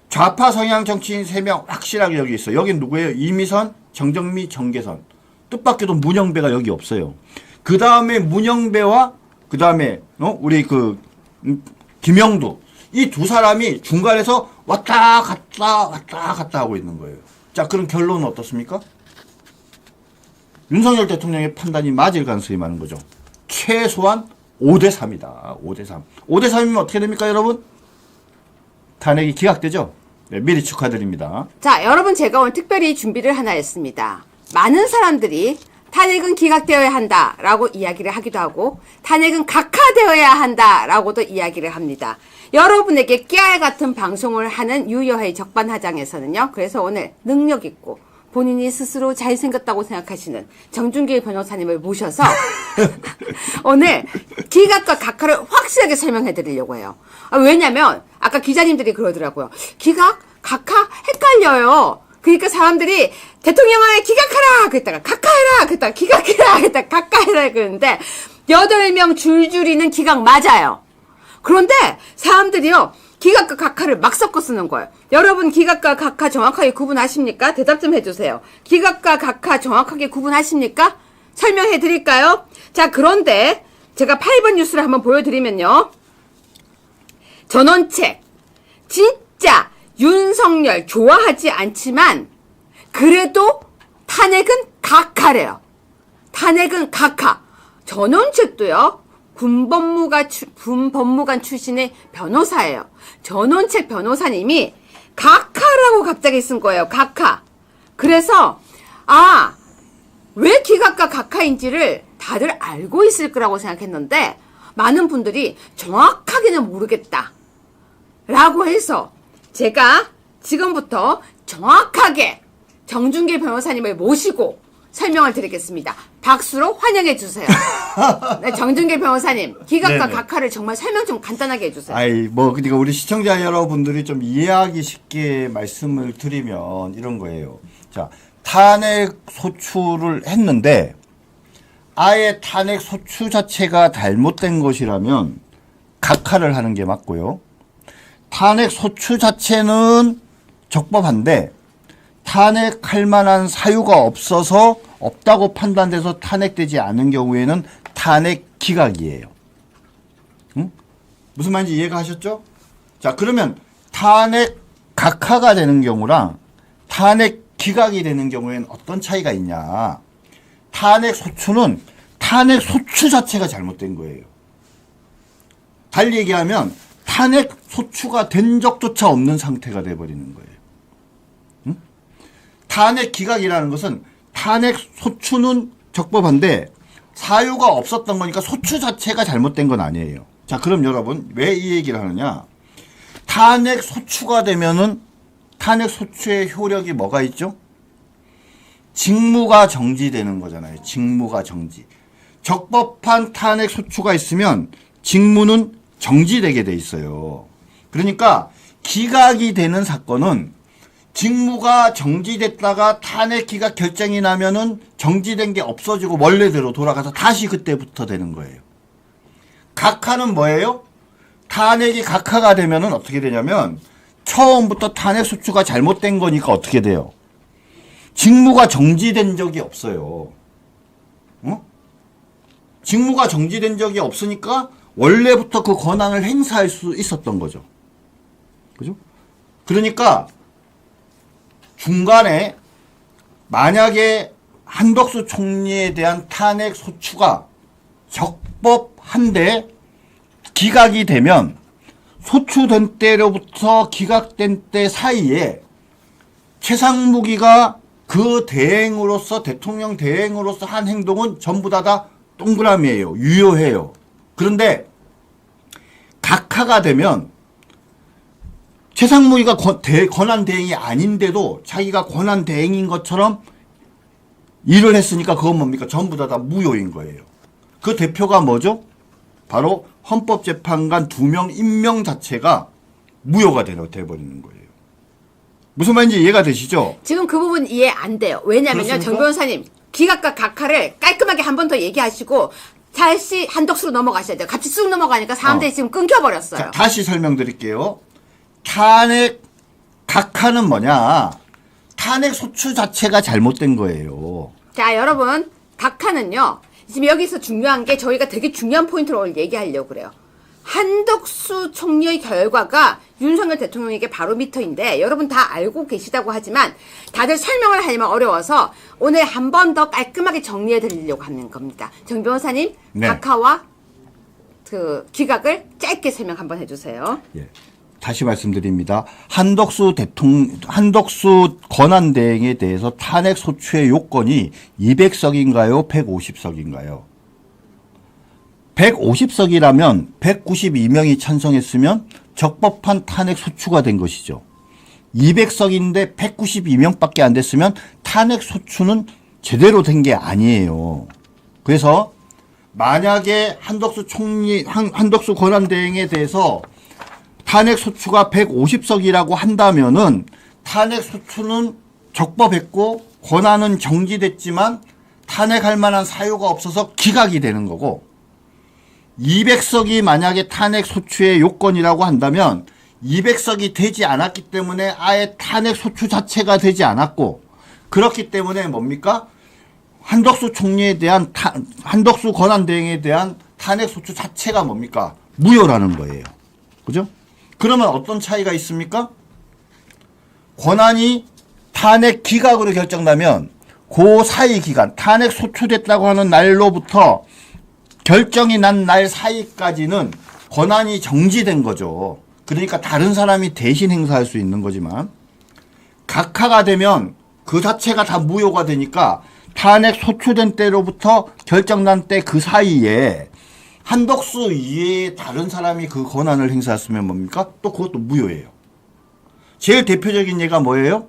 C: 좌파 성향 정치인 3명 확실하게 여기 있어요. 여긴 누구예요? 이미선, 정정미, 정계선. 뜻밖에도 문영배가 여기 없어요. 그 다음에 문영배와 그 다음에 우리 김영두 이 2사람이 중간에서 왔다 갔다 하고 있는 거예요. 자, 그럼 결론은 어떻습니까? 윤석열 대통령의 판단이 맞을 가능성이 많은 거죠. 최소한 5대3이다. 5대3. 5대3이면 어떻게 됩니까, 여러분? 탄핵이 기각되죠? 네, 미리 축하드립니다.
B: 자, 여러분 제가 오늘 특별히 준비를 하나 했습니다. 많은 사람들이 탄핵은 기각되어야 한다라고 이야기를 하기도 하고 탄핵은 각하되어야 한다라고도 이야기를 합니다. 여러분에게 깨알 같은 방송을 하는 유여의 적반하장에서는요. 그래서 오늘 능력 있고 본인이 스스로 잘생겼다고 생각하시는 정준길 변호사님을 모셔서 오늘 기각과 각하를 확실하게 설명해 드리려고 해요. 왜냐면 아까 기자님들이 그러더라고요. 기각? 각하? 헷갈려요. 그러니까 사람들이 대통령을 기각하라 그랬다가 각하해라 그랬다가 기각해라 그랬다가 각하해라 그랬는데 8명 줄줄이는 기각 맞아요. 그런데 사람들이요. 기각과 각하를 막 섞어 쓰는 거예요. 여러분 기각과 각하 정확하게 구분하십니까? 대답 좀 해주세요. 기각과 각하 정확하게 구분하십니까? 설명해 드릴까요? 자, 그런데 제가 8번 뉴스를 한번 보여드리면요. 전원책 진짜 윤석열 좋아하지 않지만 그래도 탄핵은 각하래요. 탄핵은 각하. 전원책도요. 군법무관 출신의 변호사예요. 전원책 변호사님이 각하라고 갑자기 쓴 거예요. 각하. 그래서 왜 기각과 각하인지를 다들 알고 있을 거라고 생각했는데 많은 분들이 정확하게는 모르겠다 라고 해서 제가 지금부터 정확하게 정준길 변호사님을 모시고 설명을 드리겠습니다. 박수로 환영해 주세요. 네, 정준길 변호사님, 기각과
C: 네네.
B: 각하를 정말 설명 좀 간단하게 해주세요.
C: 그러니까 우리 시청자 여러분들이 좀 이해하기 쉽게 말씀을 드리면 이런 거예요. 자, 탄핵 소추를 했는데 아예 탄핵 소추 자체가 잘못된 것이라면 각하를 하는 게 맞고요. 탄핵 소추 자체는 적법한데 탄핵할 만한 사유가 없다고 판단돼서 탄핵되지 않은 경우에는 탄핵 기각이에요. 응? 무슨 말인지 이해가 하셨죠? 자, 그러면 탄핵 각하가 되는 경우랑 탄핵 기각이 되는 경우에는 어떤 차이가 있냐? 탄핵 소추는 탄핵 소추 자체가 잘못된 거예요. 달리 얘기하면 탄핵 소추가 된 적조차 없는 상태가 돼버리는 거예요. 응? 탄핵 기각이라는 것은 탄핵 소추는 적법한데 사유가 없었던 거니까 소추 자체가 잘못된 건 아니에요. 자, 그럼 여러분 왜 이 얘기를 하느냐? 탄핵 소추가 되면은 탄핵 소추의 효력이 뭐가 있죠? 직무가 정지되는 거잖아요. 직무가 정지. 적법한 탄핵 소추가 있으면 직무는 정지되게 돼 있어요. 그러니까 기각이 되는 사건은 직무가 정지됐다가 탄핵 기각 결정이 나면은 정지된 게 없어지고 원래대로 돌아가서 다시 그때부터 되는 거예요. 각하는 뭐예요? 탄핵이 각하가 되면은 어떻게 되냐면 처음부터 탄핵 소추가 잘못된 거니까 어떻게 돼요? 직무가 정지된 적이 없어요. 직무가 정지된 적이 없으니까 원래부터 그 권한을 행사할 수 있었던 거죠. 그죠? 그러니까 중간에 만약에 한덕수 총리에 대한 탄핵 소추가 적법한데 기각이 되면 소추된 때로부터 기각된 때 사이에 최상무기가 그 대행으로서 대통령 대행으로서 한 행동은 전부 다 동그라미예요. 유효해요. 그런데 각하가 되면 최상무기가 권한 대행이 아닌데도 자기가 권한 대행인 것처럼 일을 했으니까 그건 뭡니까? 전부 다 무효인 거예요. 그 대표가 뭐죠? 바로 헌법재판관 2명 임명 자체가 무효가 돼버리는 거예요. 무슨 말인지 이해가 되시죠?
B: 지금 그 부분 이해 안 돼요. 왜냐면요,
C: 그렇습니까?
B: 정 변호사님, 기각과 각하를 깔끔하게 한 번 더 얘기하시고, 다시 한덕수로 넘어가셔야 돼요. 같이 쑥 넘어가니까 사람들이 지금 끊겨버렸어요.
C: 자, 다시 설명드릴게요. 탄핵 각하는 뭐냐? 탄핵 소추 자체가 잘못된 거예요.
B: 자, 여러분, 각하는요, 지금 여기서 중요한 게 저희가 되게 중요한 포인트로 오늘 얘기하려고 그래요. 한덕수 총리의 결과가 윤석열 대통령에게 바로 미터인데 여러분 다 알고 계시다고 하지만 다들 설명을 하려면 어려워서 오늘 한 번 더 깔끔하게 정리해 드리려고 하는 겁니다. 정 변호사님,
C: 네.
B: 각하와 그 기각을 짧게 설명 한번 해주세요.
C: 예. 다시 말씀드립니다. 한덕수 권한대행에 대해서 탄핵 소추의 요건이 200석인가요? 150석인가요? 150석이라면 192명이 찬성했으면 적법한 탄핵 소추가 된 것이죠. 200석인데 192명밖에 안 됐으면 탄핵 소추는 제대로 된 게 아니에요. 그래서 만약에 한덕수 권한대행에 대해서 탄핵 소추가 150석이라고 한다면은 탄핵 소추는 적법했고 권한은 정지됐지만 탄핵할 만한 사유가 없어서 기각이 되는 거고 200석이 만약에 탄핵 소추의 요건이라고 한다면 200석이 되지 않았기 때문에 아예 탄핵 소추 자체가 되지 않았고 그렇기 때문에 뭡니까? 한덕수 총리에 대한 한덕수 권한대행에 대한 탄핵 소추 자체가 뭡니까? 무효라는 거예요. 그죠? 그러면 어떤 차이가 있습니까? 권한이 탄핵 기각으로 결정나면 그 사이 기간, 탄핵 소추됐다고 하는 날로부터 결정이 난 날 사이까지는 권한이 정지된 거죠. 그러니까 다른 사람이 대신 행사할 수 있는 거지만 각하가 되면 그 자체가 다 무효가 되니까 탄핵 소추된 때로부터 결정난 때 그 사이에 한덕수 이외에 다른 사람이 그 권한을 행사했으면 뭡니까? 또 그것도 무효예요. 제일 대표적인 예가 뭐예요?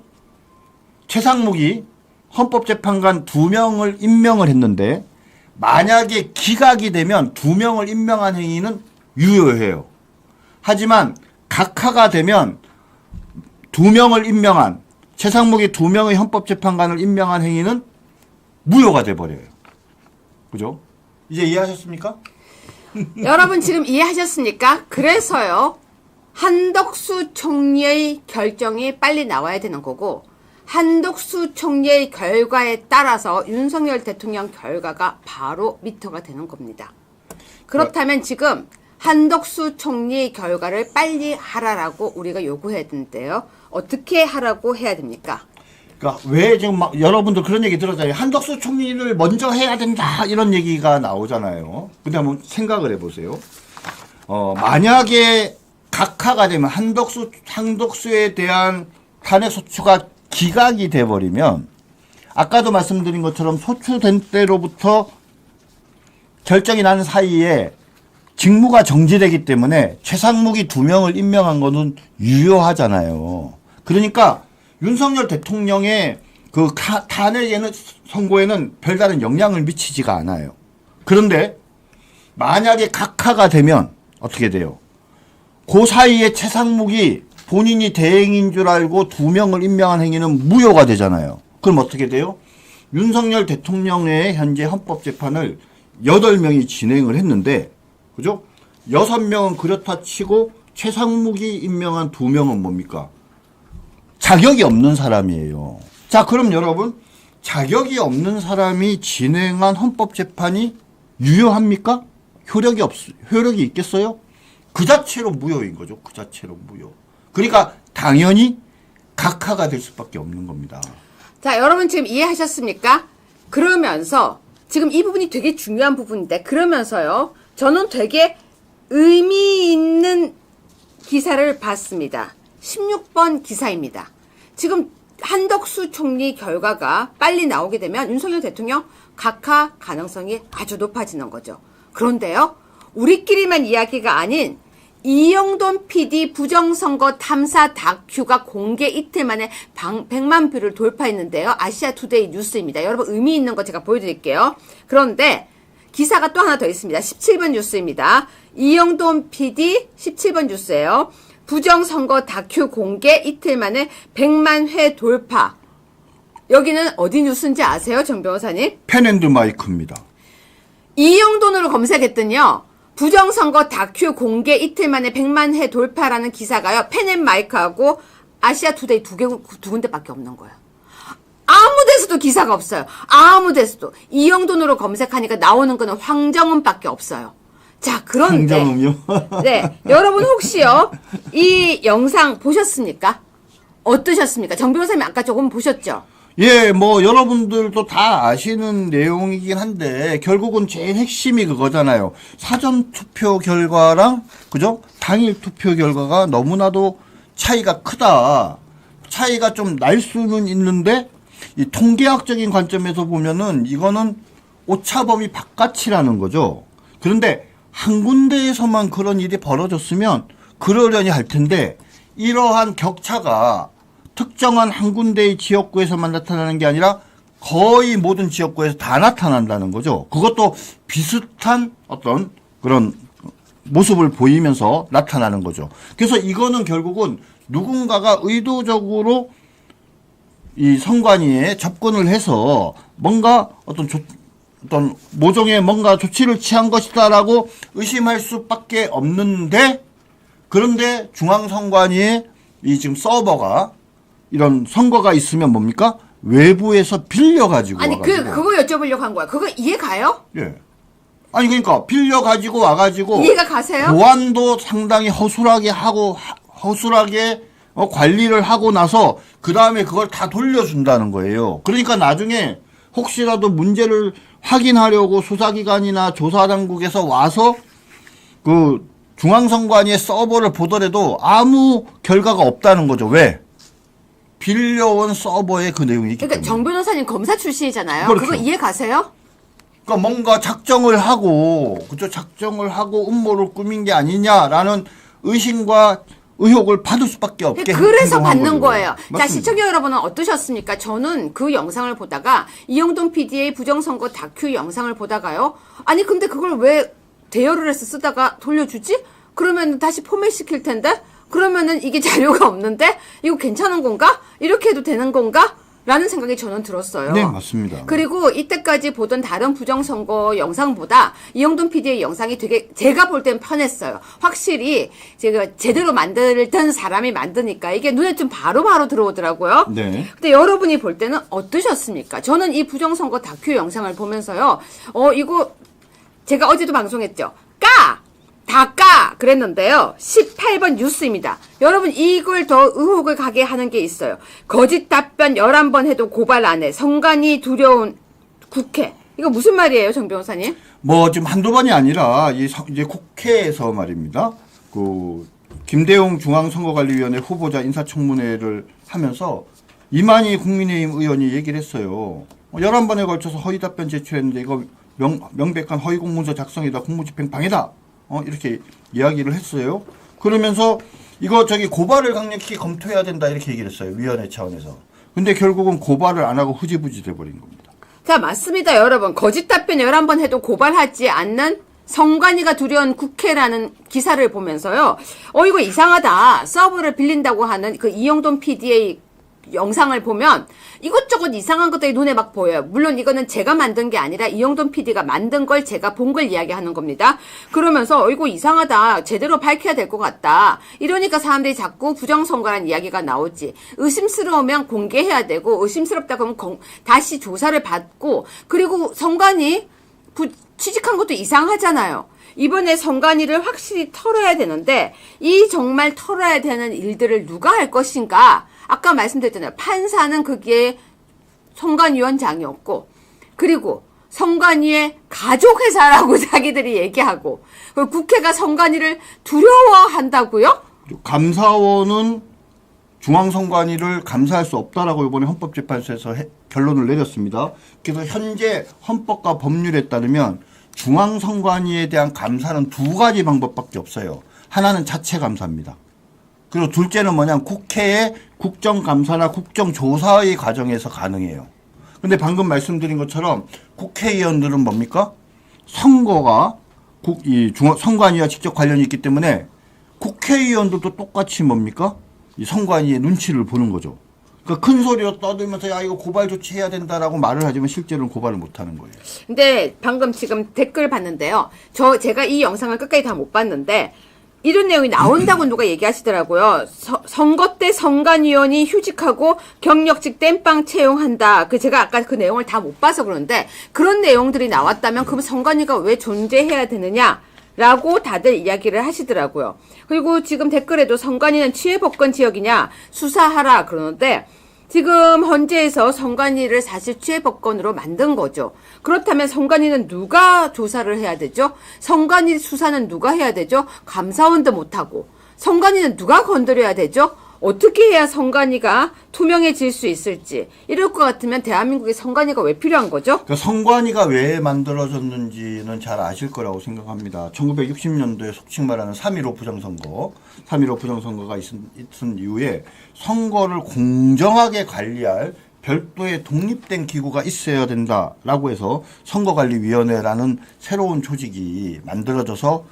C: 최상무기 헌법재판관 2명을 임명을 했는데 만약에 기각이 되면 2명을 임명한 행위는 유효해요. 하지만 각하가 되면 2명을 임명한 최상무기 2명의 헌법재판관을 임명한 행위는 무효가 돼버려요. 그죠? 이제 이해하셨습니까?
B: 여러분 지금 이해하셨습니까? 그래서요, 한덕수 총리의 결정이 빨리 나와야 되는 거고 한덕수 총리의 결과에 따라서 윤석열 대통령 결과가 바로 미터가 되는 겁니다. 그렇다면 지금 한덕수 총리의 결과를 빨리 하라라고 우리가 요구해야 되는데요. 어떻게 하라고 해야 됩니까?
C: 그러니까 왜 지금 막 여러분들 그런 얘기 들었잖아요. 한덕수 총리를 먼저 해야 된다 이런 얘기가 나오잖아요. 근데 한번 생각을 해보세요. 만약에 각하가 되면 한덕수에 대한 탄핵 소추가 기각이 돼버리면 아까도 말씀드린 것처럼 소추된 때로부터 결정이 나는 사이에 직무가 정지되기 때문에 최상무기 2명을 임명한 거는 유효하잖아요. 그러니까 윤석열 대통령의 그 탄핵 선고에는 별다른 영향을 미치지가 않아요. 그런데 만약에 각하가 되면 어떻게 돼요? 그 사이에 최상무기 본인이 대행인 줄 알고 2명을 임명한 행위는 무효가 되잖아요. 그럼 어떻게 돼요? 윤석열 대통령의 현재 헌법재판을 8명이 진행을 했는데, 그죠? 6명은 그렇다 치고 최상무기 임명한 2명은 뭡니까? 자격이 없는 사람이에요. 자, 그럼 여러분, 자격이 없는 사람이 진행한 헌법재판이 유효합니까? 효력이 있겠어요? 그 자체로 무효인 거죠. 그 자체로 무효. 그러니까 당연히 각하가 될 수밖에 없는 겁니다.
B: 자, 여러분 지금 이해하셨습니까? 그러면서 지금 이 부분이 되게 중요한 부분인데 그러면서요. 저는 되게 의미 있는 기사를 봤습니다. 16번 기사입니다. 지금 한덕수 총리 결과가 빨리 나오게 되면 윤석열 대통령 각하 가능성이 아주 높아지는 거죠. 그런데요, 우리끼리만 이야기가 아닌 이영돈 PD 부정선거 탐사 다큐가 공개 이틀 만에 100만 뷰를 돌파했는데요. 아시아투데이 뉴스입니다. 여러분 의미 있는 거 제가 보여드릴게요. 그런데 기사가 또 하나 더 있습니다. 17번 뉴스입니다. 이영돈 PD 17번 뉴스예요. 부정선거 다큐 공개 이틀 만에 100만 회 돌파. 여기는 어디 뉴스인지 아세요, 정 변호사님?
C: 펜앤드마이크입니다.
B: 이영돈으로 검색했더니요. 부정선거 다큐 공개 이틀 만에 100만 회 돌파라는 기사가요. 펜앤마이크하고 아시아투데이 두 군데밖에 없는 거예요. 아무 데서도 기사가 없어요. 아무 데서도. 이영돈으로 검색하니까 나오는 거는 황정은밖에 없어요. 자, 그런데
C: 황정음요?
B: 네, 여러분 혹시요 이 영상 보셨습니까? 어떠셨습니까? 정 변호사님 아까 조금 보셨죠?
C: 예, 뭐 여러분들도 다 아시는 내용이긴 한데 결국은 제일 핵심이 그거잖아요. 사전 투표 결과랑 그죠? 당일 투표 결과가 너무나도 차이가 크다. 차이가 좀 날 수는 있는데 이 통계학적인 관점에서 보면은 이거는 오차범위 바깥이라는 거죠. 그런데 한 군데에서만 그런 일이 벌어졌으면 그러려니 할 텐데 이러한 격차가 특정한 한 군데의 지역구에서만 나타나는 게 아니라 거의 모든 지역구에서 다 나타난다는 거죠. 그것도 비슷한 어떤 그런 모습을 보이면서 나타나는 거죠. 그래서 이거는 결국은 누군가가 의도적으로 이 선관위에 접근을 해서 뭔가 어떤 모종의 뭔가 조치를 취한 것이다라고 의심할 수밖에 없는데, 그런데 중앙선관위에 이 지금 서버가 이런 선거가 있으면 뭡니까? 외부에서 빌려가지고
B: 아니
C: 와가지고.
B: 그거 여쭤보려고 한 거야. 그거 이해 가요?
C: 예. 아니 그러니까 빌려가지고 와가지고
B: 이해가 가세요?
C: 보안도 상당히 허술하게 하고 허술하게 관리를 하고 나서 그 다음에 그걸 다 돌려준다는 거예요. 그러니까 나중에 혹시라도 문제를 확인하려고 수사기관이나 조사당국에서 와서 그 중앙선관위의 서버를 보더라도 아무 결과가 없다는 거죠. 왜? 빌려온 서버에 그 내용이 있기
B: 그러니까
C: 때문에.
B: 정 변호사님 검사 출신이잖아요.
C: 그렇죠.
B: 그거 이해 가세요?
C: 그러니까 뭔가 작정을 하고, 그죠? 작정을 하고 음모를 꾸민 게 아니냐라는 의심과 의혹을 받을 수밖에 없게.
B: 그래서
C: 행동한
B: 받는 거예요. 자,
C: 맞습니다.
B: 시청자 여러분은 어떠셨습니까? 저는 그 영상을 보다가 이영돈 PD의 부정선거 다큐 영상을 보다가요. 아니 근데 그걸 왜 대여를 해서 쓰다가 돌려주지? 그러면 다시 포맷시킬 텐데? 그러면은 이게 자료가 없는데? 이거 괜찮은 건가? 이렇게 해도 되는 건가? 라는 생각이 저는 들었어요.
C: 네, 맞습니다.
B: 그리고 이때까지 보던 다른 부정선거 영상보다 이영돈 PD의 영상이 되게 제가 볼 땐 편했어요. 확실히 제가 제대로 만들던 사람이 만드니까 이게 눈에 좀 바로바로 들어오더라고요.
C: 네.
B: 근데 여러분이 볼 때는 어떠셨습니까? 저는 이 부정선거 다큐 영상을 보면서요. 이거 제가 어제도 방송했죠. 다 까! 그랬는데요. 18번 뉴스입니다. 여러분 이걸 더 의혹을 가게 하는 게 있어요. 거짓 답변 11번 해도 고발 안 해. 선관위 두려운 국회. 이거 무슨 말이에요, 정 변호사님?
C: 뭐 지금 한두 번이 아니라 이제 국회에서 말입니다. 그 김대웅 중앙선거관리위원회 후보자 인사청문회를 하면서 이만희 국민의힘 의원이 얘기를 했어요. 11번에 걸쳐서 허위 답변 제출했는데 이거 명백한 허위 공문서 작성이다. 공무집행 방해다. 이렇게 이야기를 했어요. 그러면서 이거 고발을 강력히 검토해야 된다 이렇게 얘기를 했어요. 위원회 차원에서. 근데 결국은 고발을 안 하고 흐지부지 돼버린 겁니다.
B: 자, 맞습니다, 여러분. 거짓 답변 11번 해도 고발하지 않는 선관위가 두려운 국회라는 기사를 보면서요. 이거 이상하다. 서버를 빌린다고 하는 그 이영돈 PD의 영상을 보면 이것저것 이상한 것들이 눈에 막 보여요. 물론 이거는 제가 만든 게 아니라 이영돈 PD가 만든 걸 제가 본 걸 이야기하는 겁니다. 그러면서 이거 이상하다. 제대로 밝혀야 될 것 같다. 이러니까 사람들이 자꾸 부정선거라는 이야기가 나오지. 의심스러우면 공개해야 되고 의심스럽다 그러면 다시 조사를 받고 그리고 선관위 취직한 것도 이상하잖아요. 이번에 선관위를 확실히 털어야 되는데 이 정말 털어야 되는 일들을 누가 할 것인가? 아까 말씀드렸잖아요. 판사는 그게 선관위원장이었고 그리고 선관위의 가족회사라고 자기들이 얘기하고 그리고 국회가 선관위를 두려워한다고요?
C: 감사원은 중앙선관위를 감사할 수 없다라고 이번에 헌법재판소에서 결론을 내렸습니다. 그래서 현재 헌법과 법률에 따르면 중앙선관위에 대한 감사는 두 가지 방법밖에 없어요. 하나는 자체 감사입니다. 그리고 둘째는 뭐냐면 국회의 국정감사나 국정조사의 과정에서 가능해요. 근데 방금 말씀드린 것처럼 국회의원들은 뭡니까? 선거가 선관위와 직접 관련이 있기 때문에 국회의원들도 똑같이 뭡니까? 이 선관위의 눈치를 보는 거죠. 그러니까 큰 소리로 떠들면서 야 이거 고발 조치해야 된다라고 말을 하지만 실제로는 고발을 못 하는 거예요.
B: 근데 방금 지금 댓글 봤는데요. 제가 이 영상을 끝까지 다 못 봤는데 이런 내용이 나온다고 누가 얘기하시더라고요. 선거 때 선관위원이 휴직하고 경력직 땜빵 채용한다. 제가 아까 그 내용을 다 못 봐서 그러는데 그런 내용들이 나왔다면 그럼 선관위가 왜 존재해야 되느냐? 라고 다들 이야기를 하시더라고요. 그리고 지금 댓글에도 선관위는 취해법권 지역이냐 수사하라 그러는데 지금 헌재에서 선관위를 사실 취해법권으로 만든 거죠. 그렇다면 선관위는 누가 조사를 해야 되죠? 선관위 수사는 누가 해야 되죠? 감사원도 못하고. 선관위는 누가 건드려야 되죠? 어떻게 해야 선관위가 투명해질 수 있을지. 이럴 것 같으면 대한민국에 선관위가 왜 필요한 거죠?
C: 그러니까 선관위가 왜 만들어졌는지는 잘 아실 거라고 생각합니다. 1960년도에 속칭 말하는 3.15 부정선거. 3.15 부정선거가 있은 이후에 선거를 공정하게 관리할 별도의 독립된 기구가 있어야 된다라고 해서 선거관리위원회라는 새로운 조직이 만들어져서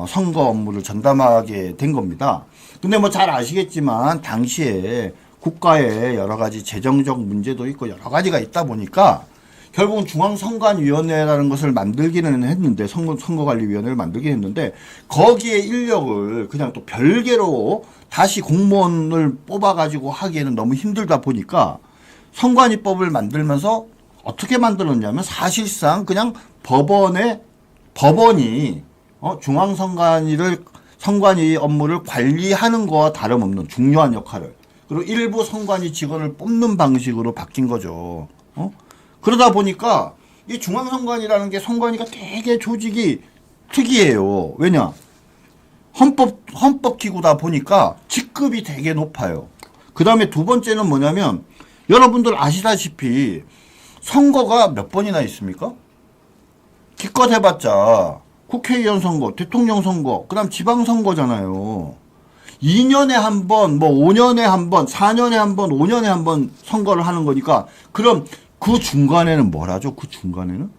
C: 선거 업무를 전담하게 된 겁니다. 근데 뭐 잘 아시겠지만 당시에 국가에 여러 가지 재정적 문제도 있고 여러 가지가 있다 보니까 결국은 중앙선관위원회라는 것을 만들기는 했는데 선거관리위원회를 만들긴 했는데 거기에 인력을 그냥 또 별개로 다시 공무원을 뽑아가지고 하기에는 너무 힘들다 보니까 선관위법을 만들면서 어떻게 만들었냐면 사실상 그냥 법원이 선관위 업무를 관리하는 거와 다름없는 중요한 역할을 그리고 일부 선관위 직원을 뽑는 방식으로 바뀐 거죠. 그러다 보니까 이 중앙선관위라는 게 선관위가 되게 조직이 특이해요. 왜냐? 헌법기구다 보니까 직급이 되게 높아요. 그 다음에 두 번째는 뭐냐면 여러분들 아시다시피 선거가 몇 번이나 있습니까? 기껏 해봤자 국회의원 선거, 대통령 선거, 그 다음 지방선거잖아요. 2년에 한 번, 5년에 한 번, 4년에 한 번, 5년에 한 번 선거를 하는 거니까 그럼 그 중간에는 뭘 하죠? 그 중간에는?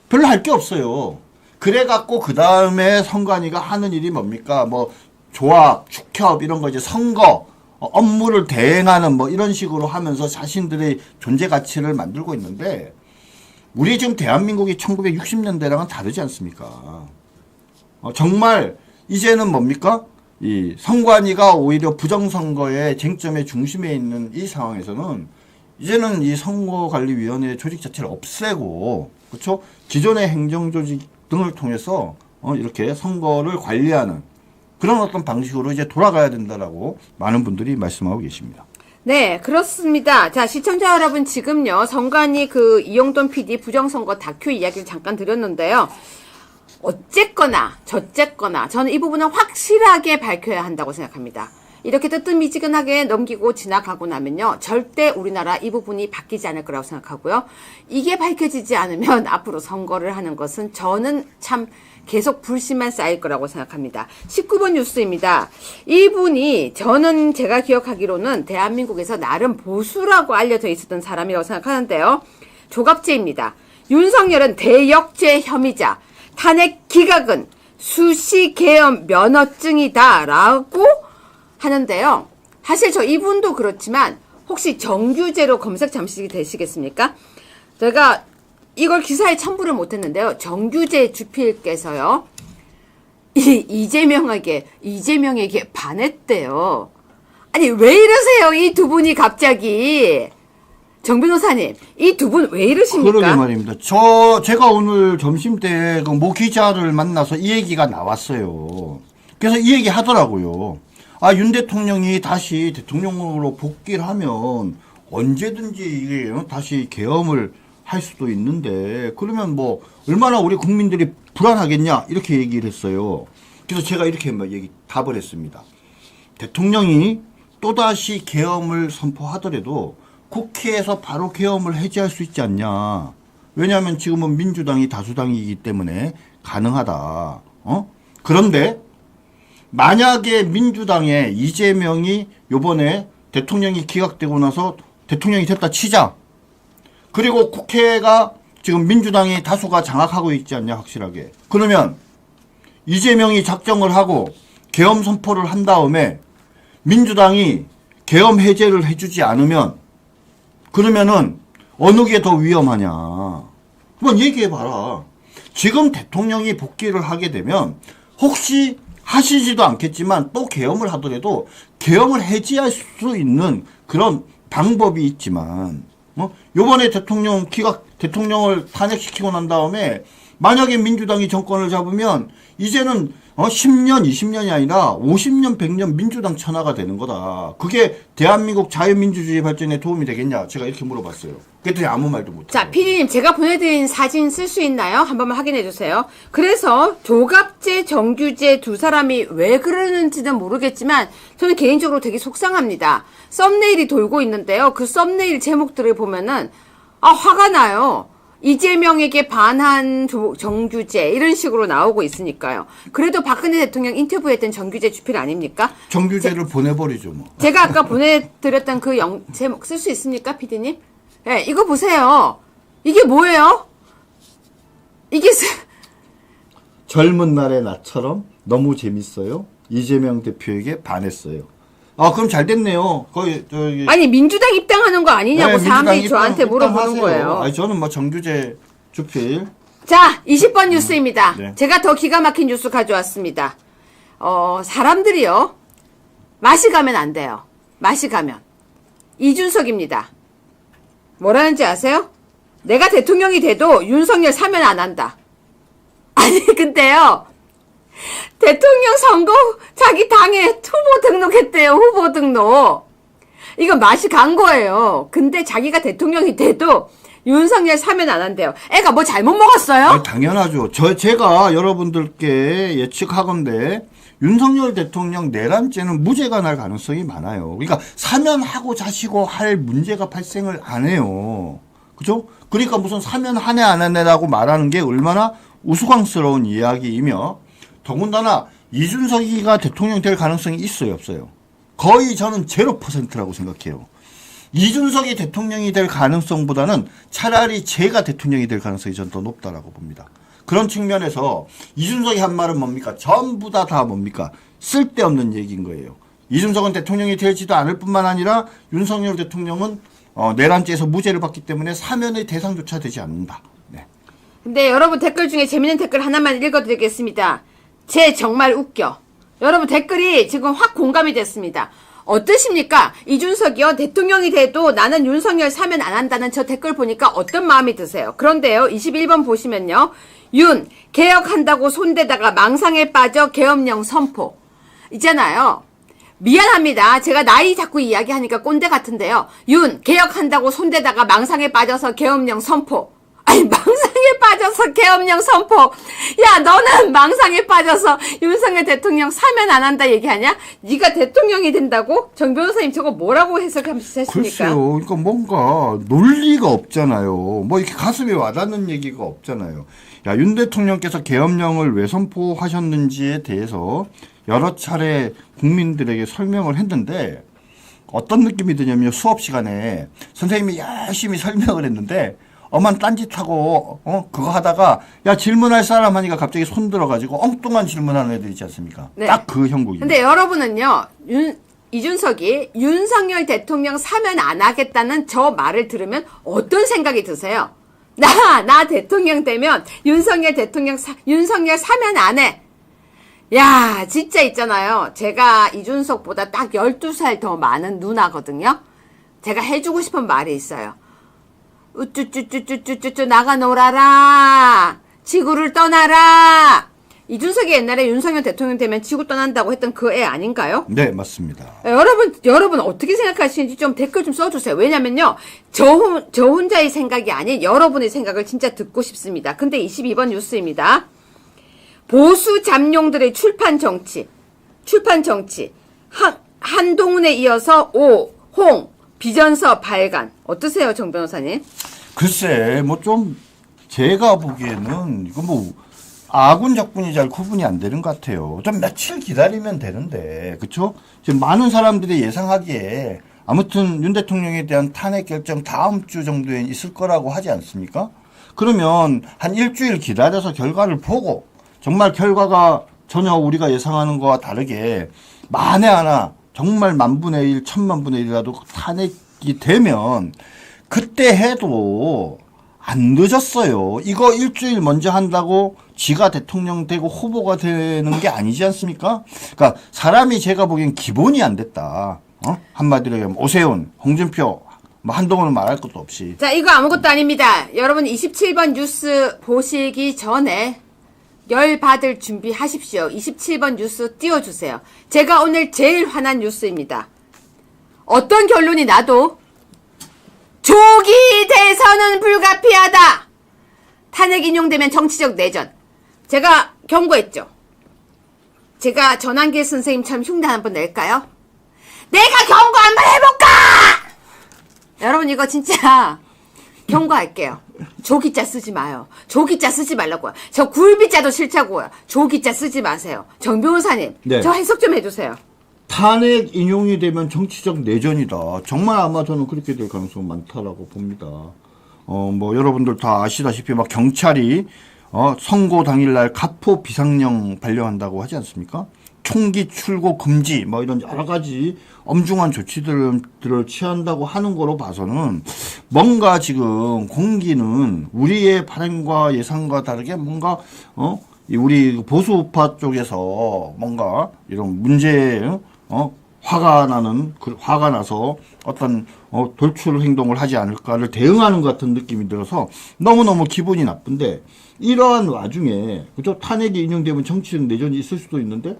C: 별로 할 게 없어요. 그래갖고 그 다음에 선관위가 하는 일이 뭡니까? 조합, 축협 이런 거 이제 선거, 업무를 대행하는 이런 식으로 하면서 자신들의 존재 가치를 만들고 있는데 우리 지금 대한민국이 1960년대랑은 다르지 않습니까? 정말 이제는 뭡니까? 이 선관위가 오히려 부정선거의 쟁점의 중심에 있는 이 상황에서는 이제는 이 선거관리위원회 조직 자체를 없애고 그렇죠? 기존의 행정조직 등을 통해서 이렇게 선거를 관리하는 그런 어떤 방식으로 이제 돌아가야 된다라고 많은 분들이 말씀하고 계십니다.
B: 네, 그렇습니다. 자, 시청자 여러분, 지금요, 선관위 이용돈 PD 부정선거 다큐 이야기를 잠깐 드렸는데요. 어쨌거나, 저쨌거나, 저는 이 부분은 확실하게 밝혀야 한다고 생각합니다. 이렇게 뜨뜻미지근하게 넘기고 지나가고 나면요, 절대 우리나라 이 부분이 바뀌지 않을 거라고 생각하고요. 이게 밝혀지지 않으면 앞으로 선거를 하는 것은 저는 참 계속 불씨만 쌓일 거라고 생각합니다. 19번 뉴스입니다. 이분이 제가 기억하기로는 대한민국에서 나름 보수라고 알려져 있었던 사람이라고 생각하는데요. 조갑제입니다. 윤석열은 대역죄 혐의자, 탄핵 기각은 수시 계엄 면허증이다 라고 하는데요. 사실 이분도 그렇지만 혹시 정규제로 검색 잠시 되시겠습니까? 제가 이걸 기사에 첨부를 못했는데요. 정규제 주필께서요. 이재명에게 반했대요. 아니 왜 이러세요? 이 두 분이 갑자기. 정 변호사님, 이 두 분 왜 이러십니까?
C: 그러게 말입니다. 제가 오늘 점심때 모 기자를 만나서 이 얘기가 나왔어요. 그래서 이 얘기 하더라고요. 윤 대통령이 다시 대통령으로 복귀를 하면 언제든지 이게 다시 계엄을 할 수도 있는데 그러면 얼마나 우리 국민들이 불안하겠냐 이렇게 얘기를 했어요. 그래서 제가 이렇게 답을 했습니다. 대통령이 또다시 계엄을 선포하더라도 국회에서 바로 계엄을 해제할 수 있지 않냐. 왜냐하면 지금은 민주당이 다수당이기 때문에 가능하다. 그런데 만약에 민주당의 이재명이 요번에 대통령이 기각되고 나서 대통령이 됐다 치자. 그리고 국회가 지금 민주당이 다수가 장악하고 있지 않냐 확실하게. 그러면 이재명이 작정을 하고 계엄 선포를 한 다음에 민주당이 계엄 해제를 해주지 않으면 그러면은 어느 게 더 위험하냐. 한번 얘기해봐라. 지금 대통령이 복귀를 하게 되면 혹시 하시지도 않겠지만 또 계엄을 하더라도 계엄을 해제할 수 있는 그런 방법이 있지만 요번에 대통령을 탄핵시키고 난 다음에 만약에 민주당이 정권을 잡으면 이제는 10년, 20년이 아니라 50년, 100년 민주당 천하가 되는 거다. 그게 대한민국 자유민주주의 발전에 도움이 되겠냐? 제가 이렇게 물어봤어요. 그랬더니 아무 말도 못해요.
B: 자, 피디님, 제가 보내드린 사진 쓸 수 있나요? 한 번만 확인해 주세요. 그래서 조갑재, 정규재 두 사람이 왜 그러는지는 모르겠지만 저는 개인적으로 되게 속상합니다. 썸네일이 돌고 있는데요. 그 썸네일 제목들을 보면은 화가 나요. 이재명에게 반한 정규재 이런 식으로 나오고 있으니까요. 그래도 박근혜 대통령 인터뷰했던 정규재 주필 아닙니까?
C: 정규재를 보내버리죠 뭐.
B: 제가 아까 보내드렸던 그 제목 쓸 수 있습니까, 피디님? 네, 이거 보세요. 이게 뭐예요? 이게
C: 젊은 날의 나처럼 너무 재밌어요. 이재명 대표에게 반했어요. 그럼 잘 됐네요. 거의
B: 아니 민주당 입당하는 거 아니냐고
C: 네,
B: 사람들이 저한테 물어보는
C: 입당하세요.
B: 거예요.
C: 아니 저는 뭐 정규재 주필.
B: 자, 20번 뉴스입니다.
C: 네.
B: 제가 더 기가 막힌 뉴스 가져왔습니다. 사람들이요. 맛이 가면 안 돼요. 맛이 가면. 이준석입니다. 뭐라는지 아세요? 내가 대통령이 돼도 윤석열 사면 안 한다. 아니 근데요. 대통령 선거 자기 당에 후보 등록했대요. 후보 등록. 이건 맛이 간 거예요. 근데 자기가 대통령이 돼도 윤석열 사면 안 한대요. 애가 뭐 잘못 먹었어요?
C: 당연하죠. 제가 여러분들께 예측하건대 윤석열 대통령 내란죄는 무죄가 날 가능성이 많아요. 그러니까 사면하고 자시고 할 문제가 발생을 안 해요. 그죠? 그러니까 무슨 사면 하네 안 하네라고 말하는 게 얼마나 우스꽝스러운 이야기이며 더군다나 이준석이가 대통령 될 가능성이 있어요, 없어요? 거의 저는 0%라고 생각해요. 이준석이 대통령이 될 가능성보다는 차라리 제가 대통령이 될 가능성이 전 더 높다라고 봅니다. 그런 측면에서 이준석이 한 말은 뭡니까? 전부 다 뭡니까? 쓸데없는 얘기인 거예요. 이준석은 대통령이 되지도 않을 뿐만 아니라 윤석열 대통령은 내란죄에서 무죄를 받기 때문에 사면의 대상조차 되지 않는다. 네.
B: 근데 여러분 댓글 중에 재밌는 댓글 하나만 읽어드리겠습니다. 쟤 정말 웃겨. 여러분 댓글이 지금 확 공감이 됐습니다. 어떠십니까? 이준석이요 대통령이 돼도 나는 윤석열 사면 안 한다는 저 댓글 보니까 어떤 마음이 드세요? 그런데요 21번 보시면요. 윤 개혁한다고 손대다가 망상에 빠져 계엄령 선포. 있잖아요. 미안합니다. 제가 나이 자꾸 이야기하니까 꼰대 같은데요. 윤 개혁한다고 손대다가 망상에 빠져서 계엄령 선포. 아니 망상에 빠져서 계엄령 선포. 야 너는 망상에 빠져서 윤석열 대통령 사면 안 한다 얘기하냐? 네가 대통령이 된다고? 정 변호사님 저거 뭐라고 해석하십니까?
C: 글쎄요. 그러니까 뭔가 논리가 없잖아요. 뭐 이렇게 가슴에 와닿는 얘기가 없잖아요. 야, 윤 대통령께서 계엄령을 왜 선포하셨는지에 대해서 여러 차례 국민들에게 설명을 했는데 어떤 느낌이 드냐면 수업 시간에 선생님이 열심히 설명을 했는데 엄한 딴짓하고 그거 하다가 야 질문할 사람 하니까 갑자기 손 들어가지고 엉뚱한 질문하는 애들 있지 않습니까?
B: 네.
C: 딱 그 형국입니다.
B: 근데 여러분은요. 이준석이 윤석열 대통령 사면 안 하겠다는 저 말을 들으면 어떤 생각이 드세요? 나 대통령 되면 윤석열 사면 안 해. 야 진짜 있잖아요. 제가 이준석보다 딱 12살 더 많은 누나거든요. 제가 해주고 싶은 말이 있어요. 우쭈쭈쭈쭈쭈쭈 나가 놀아라. 지구를 떠나라. 이준석이 옛날에 윤석열 대통령 되면 지구 떠난다고 했던 그 애 아닌가요?
C: 네, 맞습니다.
B: 여러분 어떻게 생각하시는지 좀 댓글 좀 써주세요. 왜냐면요, 저 혼자의 생각이 아닌 여러분의 생각을 진짜 듣고 싶습니다. 근데 22번 뉴스입니다. 보수 잠룡들의 출판 정치. 한동훈에 이어서 오, 홍, 비전서 발간. 어떠세요, 정 변호사님?
C: 글쎄, 뭐 좀 제가 보기에는 이거 뭐 아군 적군이 잘 구분이 안 되는 것 같아요. 좀 며칠 기다리면 되는데, 그렇죠? 지금 많은 사람들이 예상하기에 아무튼 윤 대통령에 대한 탄핵 결정 다음 주 정도에 있을 거라고 하지 않습니까? 그러면 한 일주일 기다려서 결과를 보고 정말 결과가 전혀 우리가 예상하는 거와 다르게 만에 하나 정말 만분의 일, 천만분의 일이라도 탄핵이 되면 그때 해도 안 늦었어요. 이거 일주일 먼저 한다고 지가 대통령 되고 후보가 되는 게 아니지 않습니까? 그러니까 사람이 제가 보기엔 기본이 안 됐다. 한마디로 얘기하면 오세훈, 홍준표, 뭐 한동훈은 말할 것도 없이.
B: 자, 이거 아무것도 아닙니다. 여러분 27번 뉴스 보시기 전에 열 받을 준비하십시오. 27번 뉴스 띄워주세요. 제가 오늘 제일 화난 뉴스입니다. 어떤 결론이 나도 조기 대선은 불가피하다. 탄핵 인용되면 정치적 내전. 제가 경고했죠. 제가 전환길 선생님처럼 흉내 한번 낼까요? 내가 경고 한번 해볼까? 여러분 이거 진짜 경고할게요. 조기자 쓰지 마요. 조기자 쓰지 말라고요. 저 굴비자도 싫다고요. 조기자 쓰지 마세요. 정 변호사님,
C: 네.
B: 저 해석 좀 해주세요.
C: 탄핵 인용이 되면 정치적 내전이다. 정말 아마 저는 그렇게 될 가능성이 많다라고 봅니다. 뭐 여러분들 다 아시다시피 막 경찰이 선고 당일날 가포 비상령 발령한다고 하지 않습니까? 총기 출고 금지 뭐 이런 여러 가지 엄중한 조치들을 취한다고 하는 거로 봐서는 뭔가 지금 공기는 우리의 발행과 예상과 다르게 뭔가 우리 보수우파 쪽에서 뭔가 이런 문제에 화가 나서 어떤 돌출 행동을 하지 않을까를 대응하는 것 같은 느낌이 들어서 너무너무 기분이 나쁜데 이러한 와중에 그죠? 탄핵이 인용되면 정치적 내전이 있을 수도 있는데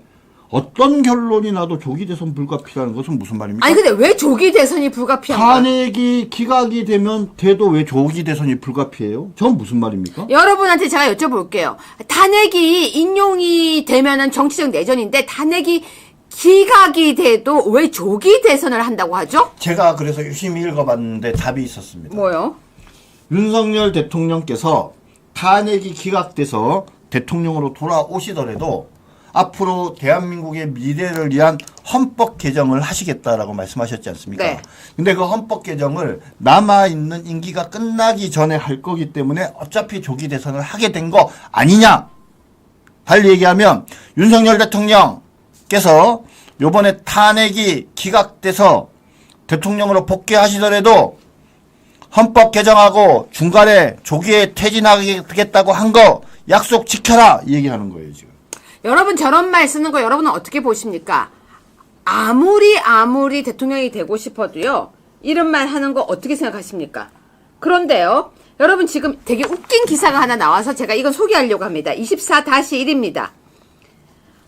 C: 어떤 결론이 나도 조기 대선 불가피라는 것은 무슨 말입니까?
B: 아니 근데 왜 조기 대선이 불가피한가?
C: 탄핵이 기각이 되면 돼도 왜 조기 대선이 불가피해요? 전 무슨 말입니까?
B: 여러분한테 제가 여쭤볼게요. 탄핵이 인용이 되면은 정치적 내전인데 탄핵이 기각이 돼도 왜 조기 대선을 한다고 하죠?
C: 제가 그래서 유심히 읽어봤는데 답이 있었습니다.
B: 뭐요?
C: 윤석열 대통령께서 탄핵이 기각돼서 대통령으로 돌아오시더라도 앞으로 대한민국의 미래를 위한 헌법 개정을 하시겠다라고 말씀하셨지 않습니까?
B: 네.
C: 근데 그 헌법 개정을 남아있는 임기가 끝나기 전에 할 거기 때문에 어차피 조기 대선을 하게 된 거 아니냐? 달리 얘기하면 윤석열 대통령께서 요번에 탄핵이 기각돼서 대통령으로 복귀하시더라도 헌법 개정하고 중간에 조기에 퇴진하겠다고 한 거 약속 지켜라 이 얘기하는 거예요 지금.
B: 여러분 저런 말 쓰는 거 여러분은 어떻게 보십니까? 아무리 대통령이 되고 싶어도요. 이런 말 하는 거 어떻게 생각하십니까? 그런데요. 여러분 지금 되게 웃긴 기사가 하나 나와서 제가 이건 소개하려고 합니다. 24-1입니다.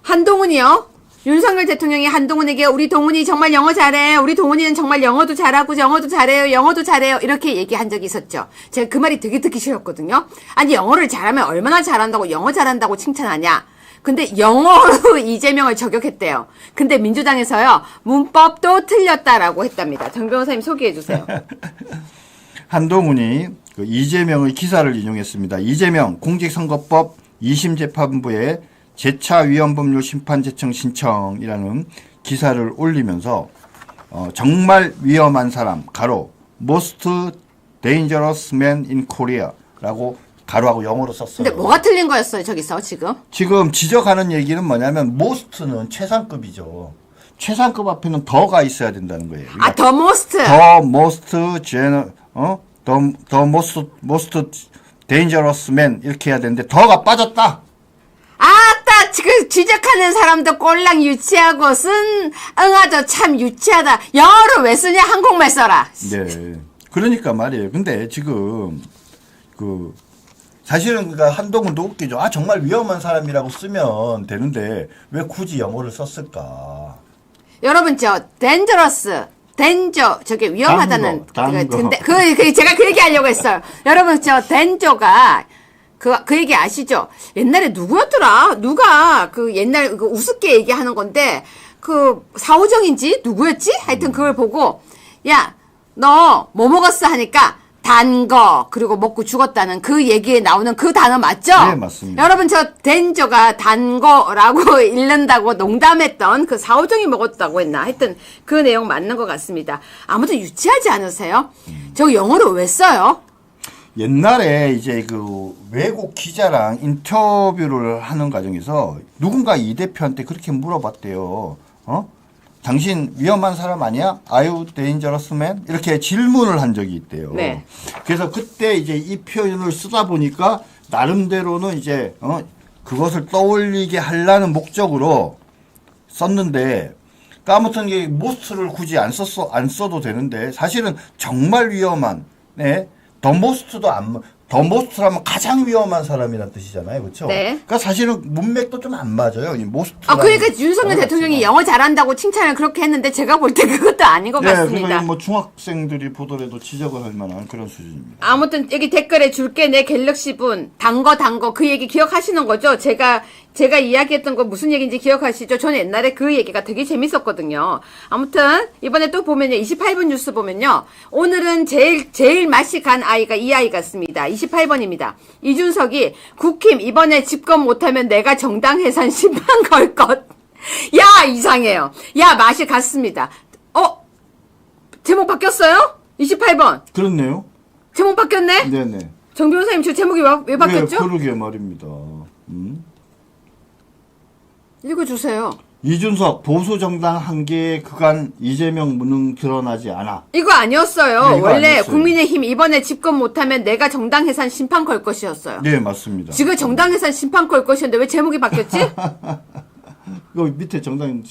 B: 한동훈이요. 윤석열 대통령이 한동훈에게 우리 동훈이 정말 영어 잘해. 우리 동훈이는 정말 영어도 잘하고 영어도 잘해요. 영어도 잘해요. 이렇게 얘기한 적이 있었죠. 제가 그 말이 되게 듣기 싫었거든요. 아니 영어를 잘하면 얼마나 잘한다고 영어 잘한다고 칭찬하냐. 근데 영어로 이재명을 저격했대요. 근데 민주당에서요. 문법도 틀렸다라고 했답니다. 정 변호사님 소개해 주세요.
C: 한동훈이 그 이재명의 기사를 인용했습니다. 이재명 공직선거법 2심 재판부에 재차위헌법률 심판제청 신청이라는 기사를 올리면서 정말 위험한 사람 가로 most dangerous man in Korea라고 가로하고 영어로 썼어요.
B: 근데 뭐가 틀린 거였어요 저기서 지금?
C: 지금 지적하는 얘기는 뭐냐면 most는 최상급이죠. 최상급 앞에는 더가 있어야 된다는 거예요.
B: 아, the most.
C: most dangerous man 이렇게 해야 되는데 더가 빠졌다.
B: 아따 지금 지적하는 사람도 꼴랑 유치하고 응아도 참 유치하다. 영어를 왜 쓰냐 한국말 써라.
C: 네. 그러니까 말이에요. 근데 지금 사실은 그러니까 한동훈도 웃기죠. 아 정말 위험한 사람이라고 쓰면 되는데 왜 굳이 영어를 썼을까?
B: 여러분 저 dangerous danger 저게 위험하다는
C: 단거.
B: 제가 그 얘기 하려고 했어요. 여러분 저 danger가 그 얘기 아시죠? 옛날에 누구였더라? 누가 그 옛날 그 우습게 얘기하는 건데 그 사오정인지 누구였지? 하여튼 그걸 보고 야, 너 뭐 먹었어 하니까 단 거 그리고 먹고 죽었다는 그 얘기에 나오는 그 단어 맞죠?
C: 네, 맞습니다.
B: 여러분 저 덴저가 단 거라고 읽는다고 농담했던 그 사오정이 먹었다고 했나? 하여튼 그 내용 맞는 것 같습니다. 아무튼 유치하지 않으세요? 저 영어로 왜 써요?
C: 옛날에 이제 그 외국 기자랑 인터뷰를 하는 과정에서 누군가 이 대표한테 그렇게 물어봤대요. 당신 위험한 사람 아니야? Are you dangerous man? 이렇게 질문을 한 적이 있대요.
B: 네.
C: 그래서 그때 이제 이 표현을 쓰다 보니까 나름대로는 이제 그것을 떠올리게 하려는 목적으로 썼는데 아무튼 이 most를 굳이 안 써도 되는데 사실은 정말 위험한 더 most라면 가장 위험한 사람이라는 뜻이잖아요. 그렇죠?
B: 네.
C: 그러니까 사실은 문맥도 좀 안 맞아요. 이 most.
B: 그러니까 윤석열 대통령이 영어 잘한다고 칭찬을 그렇게 했는데 제가 볼 때 그것도 아닌 것 같습니다.
C: 그러니까 뭐 중학생들이 보더라도 지적을 할 만한 그런 수준입니다.
B: 아무튼 여기 댓글에 줄게 내 갤럭시분 단거 그 얘기 기억하시는 거죠? 제가 이야기했던 거 무슨 얘기인지 기억하시죠? 저는 옛날에 그 얘기가 되게 재밌었거든요. 아무튼 이번에 또 보면요. 28분 뉴스 보면요. 오늘은 제일 맛이 간 아이가 이 아이 같습니다. 28번입니다. 이준석이 국힘 이번에 집권 못하면 내가 정당 해산 심판 걸 것. 야 이상해요. 야 맛이 갔습니다. 제목 바뀌었어요? 28번.
C: 그렇네요.
B: 제목 바뀌었네?
C: 네네.
B: 정 변호사님 저 제목이 왜 바뀌었죠?
C: 네, 그러게 말입니다.
B: 읽어주세요.
C: 이준석 보수 정당 한계 그간 이재명 무능 드러나지 않아.
B: 이거 아니었어요.
C: 네, 이거
B: 원래
C: 아니었어요.
B: 국민의힘 이번에 집권 못하면 내가 정당 해산 심판 걸 것이었어요.
C: 네 맞습니다.
B: 지금 정당 해산 심판 걸 것이었는데 왜 제목이 바뀌었지?
C: 이거 밑에 정당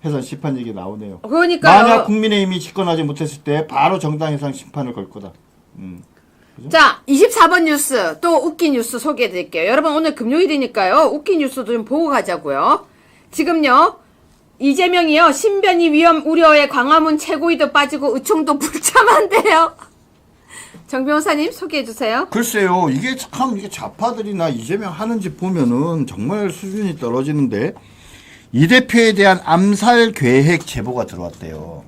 C: 해산 심판 얘기 나오네요.
B: 그러니까요.
C: 만약 국민의힘이 집권하지 못했을 때 바로 정당 해산 심판을 걸 거다.
B: 자, 24번 뉴스 또 웃긴 뉴스 소개해드릴게요. 여러분 오늘 금요일이니까요. 웃긴 뉴스도 좀 보고 가자고요. 지금요. 이재명이요. 신변이 위험 우려에 광화문 최고위도 빠지고 의총도 불참한대요. 정 변호사님 소개해주세요.
C: 글쎄요, 이게 좌파들이나 이재명 하는지 보면은 정말 수준이 떨어지는데 이 대표에 대한 암살 계획 제보가 들어왔대요.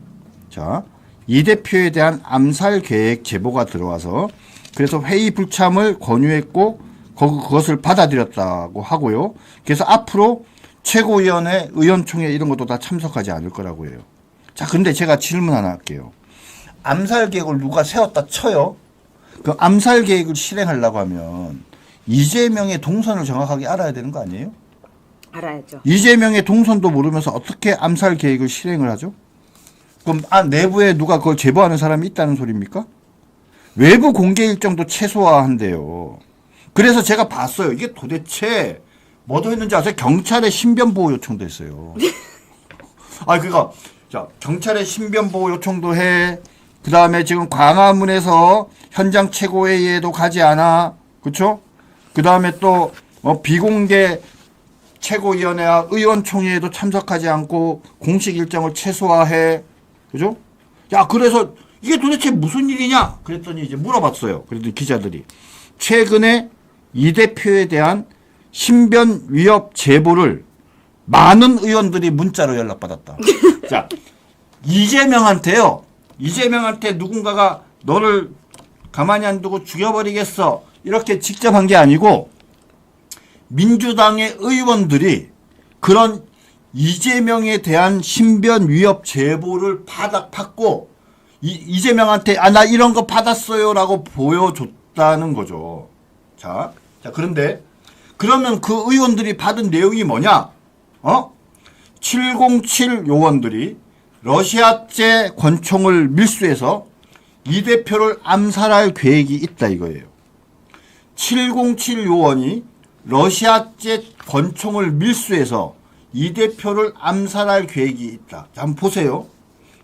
C: 자, 이 대표에 대한 암살 계획 제보가 들어와서 그래서 회의 불참을 권유했고 그것을 받아들였다고 하고요. 그래서 앞으로 최고위원회, 의원총회 이런 것도 다 참석하지 않을 거라고 해요. 자, 근데 제가 질문 하나 할게요. 암살 계획을 누가 세웠다 쳐요? 그 암살 계획을 실행하려고 하면 이재명의 동선을 정확하게 알아야 되는 거 아니에요?
B: 알아야죠.
C: 이재명의 동선도 모르면서 어떻게 암살 계획을 실행을 하죠? 그럼 내부에 누가 그걸 제보하는 사람이 있다는 소리입니까? 외부 공개 일정도 최소화한대요. 그래서 제가 봤어요. 이게 도대체 뭐도 했는지 아세요? 경찰에 신변보호 요청도 했어요. 그러니까 자, 경찰에 신변보호 요청도 해. 그 다음에 지금 광화문에서 현장 최고회의에도 가지 않아. 그렇죠? 그 다음에 또 비공개 최고위원회와 의원총회에도 참석하지 않고 공식 일정을 최소화해. 그죠? 야, 그래서 이게 도대체 무슨 일이냐? 그랬더니 이제 물어봤어요. 그랬더니 기자들이 최근에 이 대표에 대한 신변 위협 제보를 많은 의원들이 문자로 연락받았다. 자, 이재명한테 누군가가 너를 가만히 안 두고 죽여버리겠어. 이렇게 직접 한 게 아니고 민주당의 의원들이 그런 이재명에 대한 신변 위협 제보를 받고 이재명한테 나 이런 거 받았어요라고 보여줬다는 거죠. 자, 그런데 그러면 그 의원들이 받은 내용이 뭐냐? 707 요원들이 러시아제 권총을 밀수해서 이 대표를 암살할 계획이 있다 이거예요. 707 요원이 러시아제 권총을 밀수해서 이 대표를 암살할 계획이 있다. 자, 한번 보세요.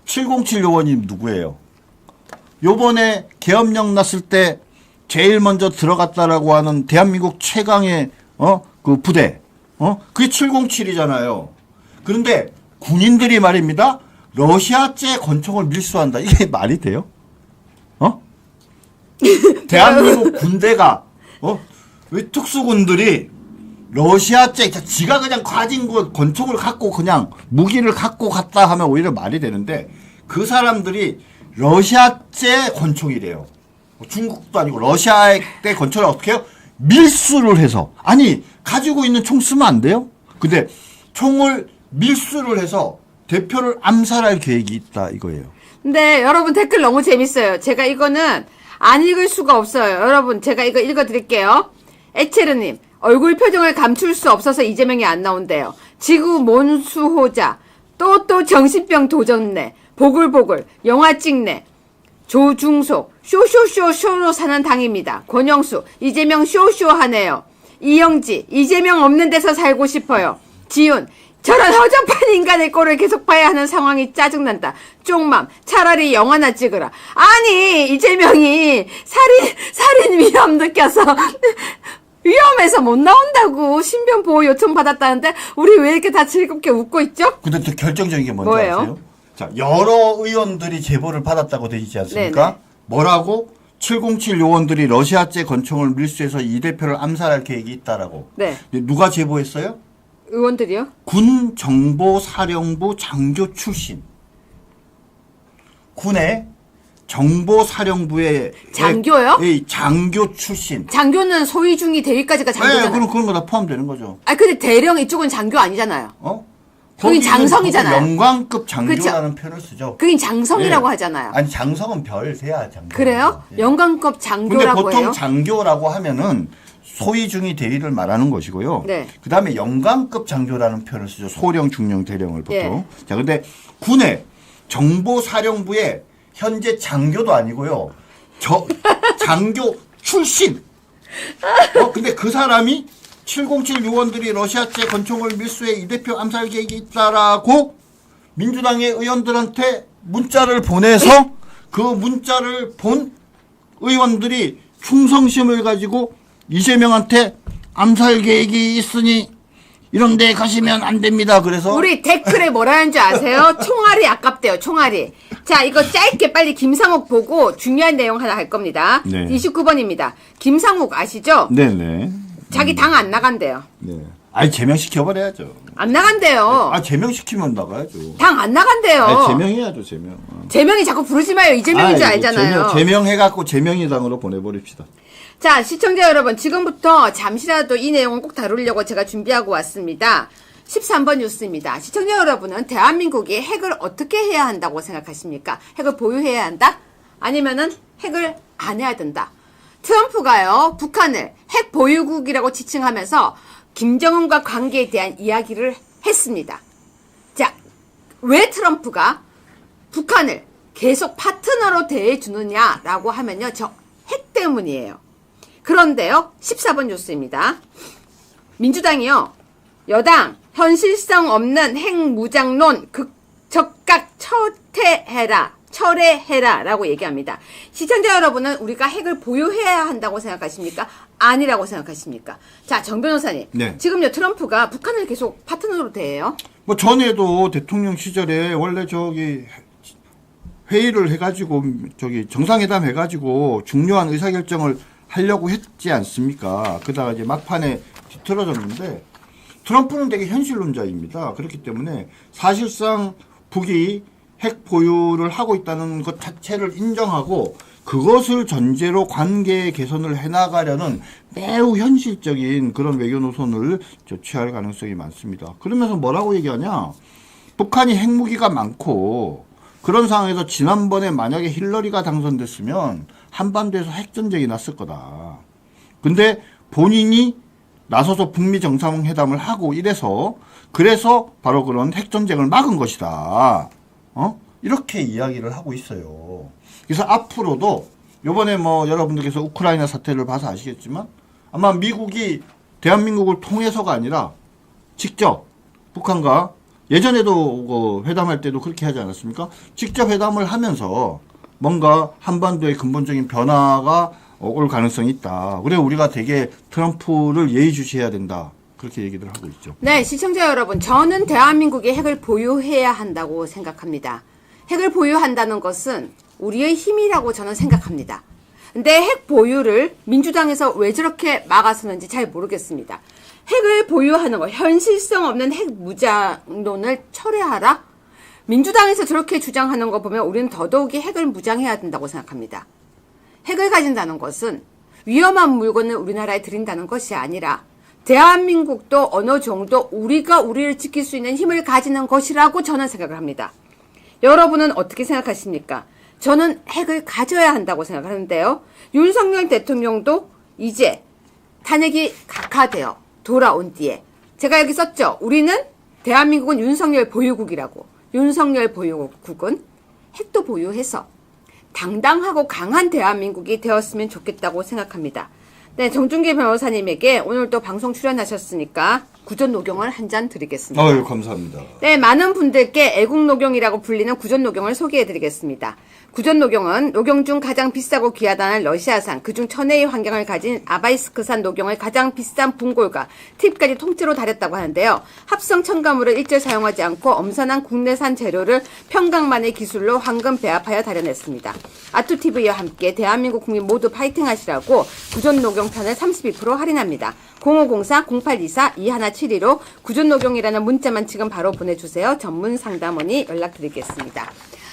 C: 707 요원이 누구예요? 요번에 계엄령 났을 때 제일 먼저 들어갔다라고 하는 대한민국 최강의 그 부대. 그게 707이잖아요. 그런데 군인들이 말입니다. 러시아제 권총을 밀수한다. 이게 말이 돼요? 대한민국 군대가 왜 특수군들이 러시아제 지가 그냥 가진 거 권총을 갖고 그냥 무기를 갖고 갔다 하면 오히려 말이 되는데 그 사람들이 러시아제 권총이래요. 중국도 아니고 러시아의 권총을 어떻게 해요? 밀수를 해서 아니 가지고 있는 총 쓰면 안 돼요? 근데 총을 밀수를 해서 대표를 암살할 계획이 있다 이거예요.
B: 근데 여러분 댓글 너무 재밌어요. 제가 이거는 안 읽을 수가 없어요. 여러분 제가 이거 읽어드릴게요. 에체르님 얼굴 표정을 감출 수 없어서 이재명이 안 나온대요. 지구 몬수호자 또 정신병 도전네 보글보글 영화 찍네 조중석 쇼로 사는 당입니다. 권영수 이재명 쇼하네요. 이영지 이재명 없는 데서 살고 싶어요. 지훈 저런 허접한 인간의 꼴을 계속 봐야 하는 상황이 짜증난다. 쪽맘 차라리 영화나 찍으라. 아니 이재명이 살인 위험 느껴서 위험해서 못 나온다고 신변 보호 요청 받았다는데 우리 왜 이렇게 다 즐겁게 웃고 있죠?
C: 근데 또 결정적인 게 뭔지
B: 뭐예요?
C: 아세요? 자, 여러 의원들이 제보를 받았다고 되어 있지 않습니까?
B: 네네.
C: 뭐라고? 707 요원들이 러시아제 권총을 밀수해서 이 대표를 암살할 계획이 있다라고.
B: 네.
C: 누가 제보했어요?
B: 의원들이요?
C: 군 정보사령부 장교 출신. 군의 정보사령부의
B: 장교요?
C: 장교 출신.
B: 장교는 소위중이 대위까지가
C: 네,
B: 장교잖아요.
C: 그럼 그런 거 다 포함되는 거죠.
B: 아 근데 대령 이쪽은 장교 아니잖아요. 거긴
C: 거기는
B: 장성이잖아요.
C: 영광급 장교라는 표현을 쓰죠.
B: 그긴 장성이라고
C: 예.
B: 하잖아요.
C: 아니 장성은 별세야 장교.
B: 그래요?
C: 예.
B: 영광급
C: 근데
B: 장교라고
C: 보통
B: 해요?
C: 장교라고 하면은 소위 중위 대위를 말하는 것이고요.
B: 네.
C: 그다음에 영광급 장교라는 표현을 쓰죠. 소령, 중령, 대령을 보통.
B: 예.
C: 자, 근데 군의 정보사령부의 현재 장교도 아니고요. 장교 출신. 근데 그 사람이 707 요원들이 러시아제 권총을 밀수해 이 대표 암살 계획이 있다라고 민주당의 의원들한테 문자를 보내서 그 문자를 본 의원들이 충성심을 가지고 이재명한테 암살 계획이 있으니 이런 데 가시면 안 됩니다. 그래서
B: 우리 댓글에 뭐라는 줄 아세요? 총알이 아깝대요. 총알이. 자 이거 짧게 빨리 김상욱 보고 중요한 내용 하나 할 겁니다.
C: 네.
B: 29번입니다. 김상욱 아시죠?
C: 네네.
B: 자기 당 안 나간대요.
C: 네. 아니 제명시켜버려야죠.
B: 안 나간대요.
C: 제명시키면 나가야죠.
B: 당 안 나간대요.
C: 아니, 제명해야죠 제명.
B: 제명이 자꾸 부르지 마요. 이재명인 줄 알잖아요.
C: 제명해갖고 제명의당으로 보내버립시다.
B: 자, 시청자 여러분, 지금부터 잠시라도 이 내용을 꼭 다루려고 제가 준비하고 왔습니다. 13번 뉴스입니다. 시청자 여러분은 대한민국이 핵을 어떻게 해야 한다고 생각하십니까? 핵을 보유해야 한다? 아니면은 핵을 안 해야 된다? 트럼프가요, 북한을 핵 보유국이라고 지칭하면서 김정은과 관계에 대한 이야기를 했습니다. 자, 왜 트럼프가 북한을 계속 파트너로 대해주느냐라고 하면요, 저 핵 때문이에요. 그런데요, 14번 뉴스입니다. 민주당이요, 여당 현실성 없는 핵무장론 적각 철회해라 라고 얘기합니다. 시청자 여러분은 우리가 핵을 보유해야 한다고 생각하십니까? 아니라고 생각하십니까? 자, 정 변호사님.
C: 네.
B: 지금요, 트럼프가 북한을 계속 파트너로 대해요?
C: 뭐 전에도 대통령 시절에 원래 회의를 해가지고 정상회담 해가지고 중요한 의사결정을 하려고 했지 않습니까? 그러다가 이제 막판에 뒤틀어졌는데 트럼프는 되게 현실론자입니다. 그렇기 때문에 사실상 북이 핵 보유를 하고 있다는 것 자체를 인정하고 그것을 전제로 관계 개선을 해나가려는 매우 현실적인 그런 외교 노선을 취할 가능성이 많습니다. 그러면서 뭐라고 얘기하냐? 북한이 핵무기가 많고 그런 상황에서 지난번에 만약에 힐러리가 당선됐으면 한반도에서 핵전쟁이 났을 거다. 근데 본인이 나서서 북미 정상회담을 하고 그래서 바로 그런 핵전쟁을 막은 것이다. 이렇게 이야기를 하고 있어요. 그래서 앞으로도 요번에 뭐 여러분들께서 우크라이나 사태를 봐서 아시겠지만 아마 미국이 대한민국을 통해서가 아니라 직접 북한과 예전에도 회담할 때도 그렇게 하지 않았습니까? 직접 회담을 하면서 뭔가 한반도의 근본적인 변화가 올 가능성이 있다. 그래 우리가 되게 트럼프를 예의주시해야 된다. 그렇게 얘기를 하고 있죠.
B: 네, 시청자 여러분, 저는 대한민국이 핵을 보유해야 한다고 생각합니다. 핵을 보유한다는 것은 우리의 힘이라고 저는 생각합니다. 근데 핵 보유를 민주당에서 왜 저렇게 막아서는지 잘 모르겠습니다. 핵을 보유하는 거, 현실성 없는 핵 무장론을 철회하라? 민주당에서 저렇게 주장하는 거 보면 우리는 더더욱이 핵을 무장해야 된다고 생각합니다. 핵을 가진다는 것은 위험한 물건을 우리나라에 들인다는 것이 아니라 대한민국도 어느 정도 우리가 우리를 지킬 수 있는 힘을 가지는 것이라고 저는 생각을 합니다. 여러분은 어떻게 생각하십니까? 저는 핵을 가져야 한다고 생각하는데요. 윤석열 대통령도 이제 탄핵이 각하되어 돌아온 뒤에 제가 여기 썼죠. 우리는 대한민국은 윤석열 보유국이라고. 윤석열 보유국은 핵도 보유해서 당당하고 강한 대한민국이 되었으면 좋겠다고 생각합니다. 네, 정준기 변호사님에게 오늘 또 방송 출연하셨으니까 구전녹용을 한 잔 드리겠습니다.
C: 아유, 감사합니다.
B: 네, 많은 분들께 애국녹용이라고 불리는 구전녹용을 소개해드리겠습니다. 구전녹용은 녹용 중 가장 비싸고 귀하다는 러시아산, 그중 천혜의 환경을 가진 아바이스크산 녹용을 가장 비싼 분골과 팁까지 통째로 다렸다고 하는데요. 합성 첨가물을 일절 사용하지 않고 엄선한 국내산 재료를 평강만의 기술로 황금 배합하여 다려냈습니다. 아투TV와 함께 대한민국 국민 모두 파이팅 하시라고 구전녹용 편을 32% 할인합니다. 0504-0824-2172로 구전녹용이라는 문자만 지금 바로 보내주세요. 전문 상담원이 연락드리겠습니다.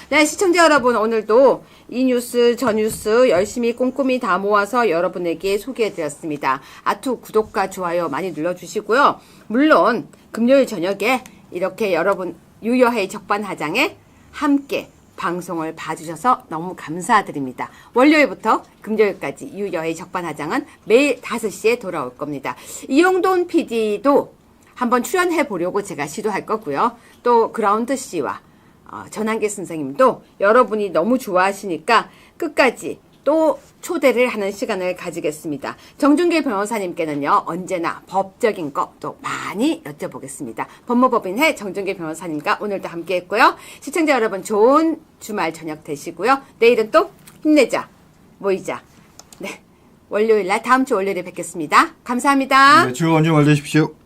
B: 네, 시청자 여러분, 오늘도 이 뉴스, 저 뉴스 열심히 꼼꼼히 다 모아서 여러분에게 소개해드렸습니다. 아투 구독과 좋아요 많이 눌러주시고요. 물론 금요일 저녁에 이렇게 여러분 유여해의 적반하장에 함께 방송을 봐주셔서 너무 감사드립니다. 월요일부터 금요일까지 유여의 적반하장은 매일 5시에 돌아올 겁니다. 이용돈 PD도 한번 출연해 보려고 제가 시도할 거고요. 또 그라운드 씨와 전한계 선생님도 여러분이 너무 좋아하시니까 끝까지 또 초대를 하는 시간을 가지겠습니다. 정준길 변호사님께는요, 언제나 법적인 것도 많이 여쭤보겠습니다. 법무법인회 정준길 변호사님과 오늘도 함께 했고요. 시청자 여러분, 좋은 주말 저녁 되시고요. 내일은 또 힘내자, 모이자. 네, 월요일 날, 다음 주 월요일에 뵙겠습니다. 감사합니다.
C: 네, 즐거운 주말 되십시오.